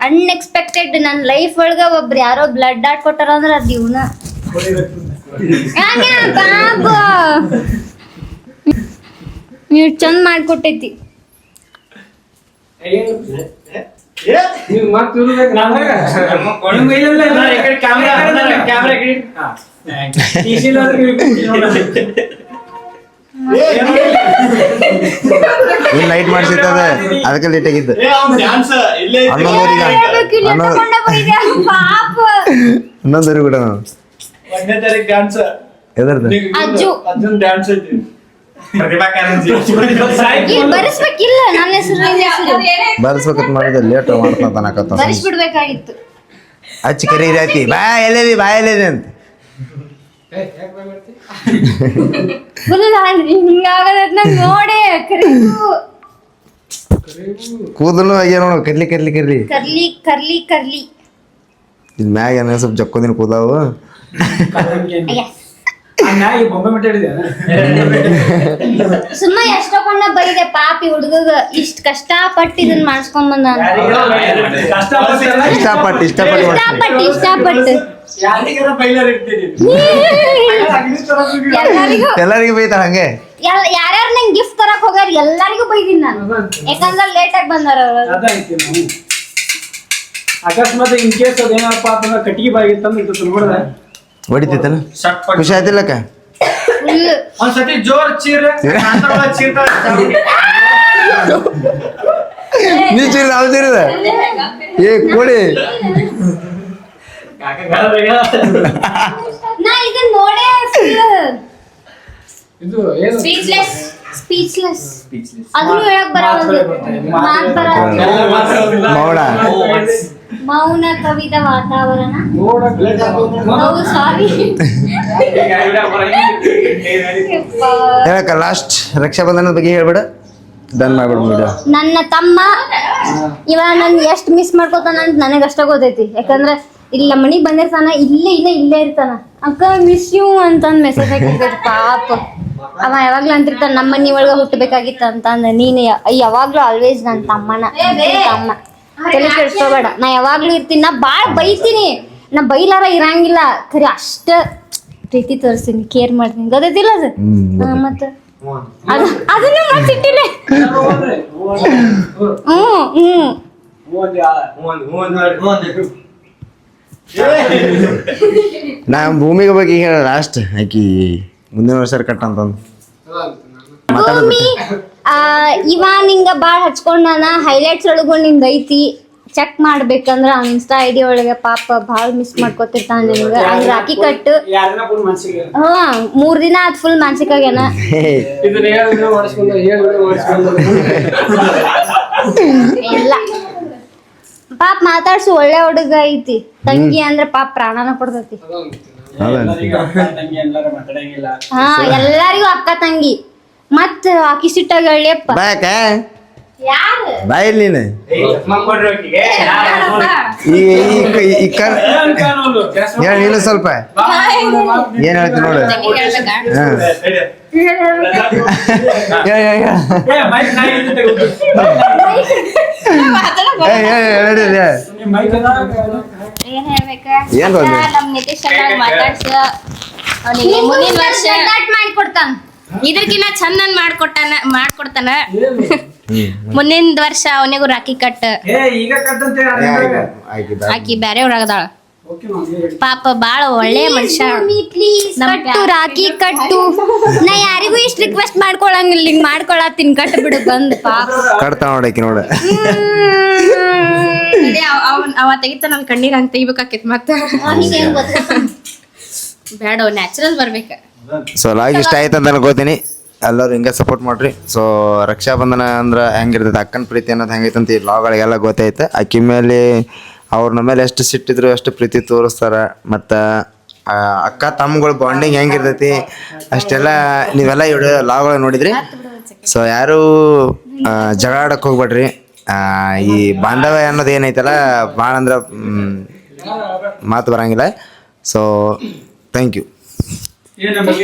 unexpected ನನ್ನ ಲೈಫ್ ಒಳಗ ಒಬ್ರು ಯಾರೋ ಬ್ಲಡ್ ಆಡ್ ಕೊಟ್ಟಾರ ಅಂದ್ರ ಅದ್ ಇವ್ನ ಪಾಪ ನೀವು ಚಂದ ಮಾಡ್ಕೊಟ್ಟೈತಿ ಇಲ್ಲಿ ಲೈಟ್ ಮಾಡ್ಸಿತ್ತದ ಅದಕ್ಕೆ ಲೇಟ್ ಆಗಿದ್ದು ಹನ್ನೊಂದರಿ ಕೂಡ ಎದರ್ದು ಬರಿಸ್ಬೇಕಿಲ್ಲ ನನ್ನ ಹೆಸರು ಬರ್ಸ್ಬೇಕತ್ ಮಾಡಿದ ಲೇಟ್ ಮಾಡ್ತಾನಕತ್ತ ಬರಿಸ್ಬಿಡ್ಬೇಕಾಗಿತ್ತು ಹಚ್ಚಿ ಕರಿ ರಾತಿ ಬಾ ಎಲ್ಲೇದಿ ಅಂತ ಫುಲ್ ಹಿಂಗಾಗದ ನಂಗೆ ನೋಡೆ ಕೂದಲು ಆಗ್ಯ ನೋಡು curly curly curly curly curly curly ಇಲ್ಲಿ ಮ್ಯಾಗ ಏನ ಸ್ವಲ್ಪ ಜಕ್ಕೋದಿನ ಕೂದಾವು ಸುಮ್ಮ ಎಷ್ಟೊಕೊಂಡ ಬೈದೆ ಪಾಪಿ ಹುಡುಗಗ ಇಷ್ಟ ಕಷ್ಟಪಟ್ಟು ಇದನ್ನ ಮಾಡ್ಸ್ಕೊಂಡ್ ಬಂದ ಇಷ್ಟಪಟ್ಟು ಎಲ್ಲರಿಗೂ ಬೈತಾಳ ಹಂಗೆ ಯಾರ್ಯಾರು ನಂಗೆ ಗಿಫ್ಟ್ ತರಕ್ ಹೋಗ್ಯಾರ ಎಲ್ಲರಿಗೂ ಬೈದಿನಿ ನಾನು ಯಾಕಂದ್ರೆ ಲೇಟ್ ಆಗಿ ಬಂದಾರ ಅಕಸ್ಮಾತ್ ಇನ್ ಕೇಸ್ ಅದೇನಪ್ಪ ಅಂತಂದ್ರೆ ಕಟ್ಟಿಗೆ ಬಾಗಿತ್ತಂದ್ರೆ ಹೊಡಿತೈತಲ್ಲ ಖುಷಿ ಆಯ್ತಿಲ್ಲಕ್ಕ ಒಂದ್ಸತಿ ಜೋರ್ ಚೀರ್ ನೀ ಚೀರ ನಾವು ಚೀರಿದ ಏ ಕೊಡಿ ನಾ ಇದನ್ನ ನೋಡೇ ಸ್ಪೀಚ್ಲೆಸ್ ಅದನ್ನು ಹೇಳಕ್ ಬರಲ್ಲ ಮಾತ್ ಬರಲ್ಲ ಮೌನ ಮೌನ ಕವಿದ ವಾತಾವರಣ ಸಾರಿ ಹೇಳಕ್ಕ ಲಾಸ್ಟ್ ರಕ್ಷಾಬಂಧನದ ಬಗ್ಗೆ ಹೇಳ್ಬೇಡ ಡನ್ ಮಾಡ್ಬಿಡು ವಿಡಿಯೋ ನನ್ನ ತಮ್ಮ ಇವ ನನ್ ಎಷ್ಟ್ ಮಿಸ್ ಮಾಡ್ಕೋತಾನ ಅಂತ ನನಗಷ್ಟ ಗೊತ್ತೈತಿ ಯಾಕಂದ್ರೆ ಇಲ್ಲ ಮನಿಗ್ ಬಂದಿರ್ತಾನ ಇಲ್ಲೇ ಇರ್ತಾನ ಅಕ್ಕ ಮಿಸ್ ಯು ಅಂತಂದ್ ಮೆಸೇಜ್ ಹಾಕಿರ್ತೈತಿ ಪಾಪ ಅವ ಯಾವಾಗ್ಲೂ ಅಂತಿರ್ತಾನ ನಮ್ಮ ಮನಿ ಒಳಗ ಹುಟ್ಟಬೇಕಾಗಿತ್ತ ಅಂತಂದ ನೀನ್ ಯಾವಾಗ್ಲೂ ಆಲ್ವೇಸ್ ನನ್ ತಮ್ಮನ ತಮ್ಮ ತಲೆ ಕೆಡ್ಸ್ಕೋಬೇಡ ನಾ ಯಾವಾಗ್ಲೂ ಇರ್ತೀನಿ ನಾ ಬಾಳ್ ಬೈತೀನಿ ನಾ ಬೈಲಾರ ಇರಂಗಿಲ್ಲ ಖರೆ ಅಷ್ಟ ಪ್ರೀತಿ ತೋರಿಸ್ತೀನಿ ಕೇರ್ ಮಾಡ್ತೀನಿ ಗೊತ್ತೈತಿಲ್ಲ ಅದು ಮತ್ತ ಅದನ್ನ ಮಾಡ್ಸಿಟ್ಟಿಲ್ಲ ನಾ ಭೂಮಿಗೆ ಬಗ್ಗೆ ಹೇಳ ಲಾಸ್ಟ್ ಆಕಿ ಮುಂದಿನ ವರ್ಷ ಕಟ್ ಅಂತಂದು ಭೂಮಿ ಇವ ನಿಂಗ ಬಾಳ್ ಹಚ್ಕೊಂಡಾನ ಹೈಲೈಟ್ಸ್ ಒಳಗು ನಿಂದ ಐತಿ ಚೆಕ್ ಮಾಡ್ಬೇಕಂದ್ರ ಅವ್ನ ಇನ್ಸ್ಟಾ ಐಡಿ ಒಳಗೆ ಪಾಪ ಭಾಳ ಮಿಸ್ ಮಾಡ್ಕೊತಿರ್ತಾನ ನಿನ್ಗ ಹಂಗ ರಾಖಿ ಕಟ್ಟು 3 ದಿನ ಆದ್ ಫುಲ್ ಮಾನಸಿಕ ಆಗ್ಯಾನ ಇಲ್ಲ ಪಾಪ ಮಾತಾಡ್ಸು ಒಳ್ಳೆ ಹುಡುಗ ಐತಿ ತಂಗಿ ಅಂದ್ರ ಪಾಪ ಪ್ರಾಣನ ಕೊಡ್ತೈತಿ ಹಾ ಎಲ್ಲಾರಿಗೂ ಅಕ್ಕ ತಂಗಿ ಮತ್ ಆಕಿ ಸಿಟ್ಟಾಗ ಹೇಳಪ್ಪ ಬಾಯಕ ಯಾರು ಬಾಯ್ ನೀನು ಹೇಳ ನೀನು ಸ್ವಲ್ಪ ಏನ್ ಹೇಳ್ತಿ ನೋಡು ಏನ್ ಹೇಳ್ಬೇಕ ಏನ್ ಬಂದ್ರಿ? ನಮ್ ನಿತೀಶ್ ಅಣ್ಣ ಮಾತಾಡ್ಸ ಅವನಿಗೆ ಮುಂದಿನ ವರ್ಷ ಮಾಡ್ಕೊಡ್ತಾನ ಇದಕ್ಕಿನ್ನ ಚಂದ ಮಾಡ್ಕೊಡ್ತಾನ ಮುಂದಿನ ವರ್ಷ ಅವನಿಗೂ ರಾಖಿ ಕಟ್ ಆಕಿ ಬ್ಯಾರೆ ಊರಾಗದಾಳ ಪಾಪ ಬಾಳ ಒಳ್ಳೆ ಮನುಷ್ಯ ಕಟ್ಟು ರಾಖಿ ಕಟ್ಟು ನಾ ಯಾರಿಗೂ ಇಷ್ಟ ರಿಕ್ವೆಸ್ಟ್ ಮಾಡ್ಕೊಳಂಗಿಲ್ಲ ಹಿಂಗ್ ಮಾಡ್ಕೊಳತ್ತೀನಿ ಕಟ್ಟು ಬಿಡು ಬಂದ್ ಪಾಪ ಕಟ್ತಾ ನೋಡಕಿ ನೋಡ ಅವ ತೆಗಿತ ನನ್ ಕಣ್ಣೀರ್ ಹಂಗ ತೆಗಿಬೇಕಾಕೈತಿ ಮತ್ತ ಬೇಡ ನ್ಯಾಚುರಲ್ ಬರ್ಬೇಕ ಸೊ ಲಾಗ್ ಇಷ್ಟ ಆಯ್ತು ಅಂತ ಅನ್ಕೋತೀನಿ ಎಲ್ಲರೂ ಹಿಂಗೆ ಸಪೋರ್ಟ್ ಮಾಡ್ರಿ ಸೊ ರಕ್ಷಾಬಂಧನ ಅಂದ್ರೆ ಹೆಂಗಿರ್ತೈತೆ ಅಕ್ಕನ ಪ್ರೀತಿ ಅನ್ನೋದು ಹೆಂಗೈತೆ ಅಂತ ಈ ಲಾಗ್ಗಳಿಗೆಲ್ಲ ಗೊತ್ತೈತೆ ಅಕ್ಕಿ ಮೇಲೆ ಅವ್ರ ನಮ್ಮ ಮೇಲೆ ಎಷ್ಟು ಸಿಟ್ಟಿದ್ರು ಅಷ್ಟು ಪ್ರೀತಿ ತೋರಿಸ್ತಾರೆ ಮತ್ತು ಅಕ್ಕ ತಮ್ಮಗಳ ಬಾಂಡಿಂಗ್ ಹೆಂಗಿರ್ತೈತಿ ಅಷ್ಟೆಲ್ಲ ನೀವೆಲ್ಲ ಲಾಗ್ಗಳು ನೋಡಿದ್ರಿ ಸೊ ಯಾರೂ ಜಗಳ ಆಡಕ್ಕೆ ಹೋಗ್ಬೇಡ್ರಿ ಈ ಬಾಂಧವ್ಯ ಅನ್ನೋದು ಏನೈತಲ್ಲ ಭಾಳ ಅಂದ್ರೆ ಮಾತು ಬರಂಗಿಲ್ಲ ಸೊ ಥ್ಯಾಂಕ್ ಯು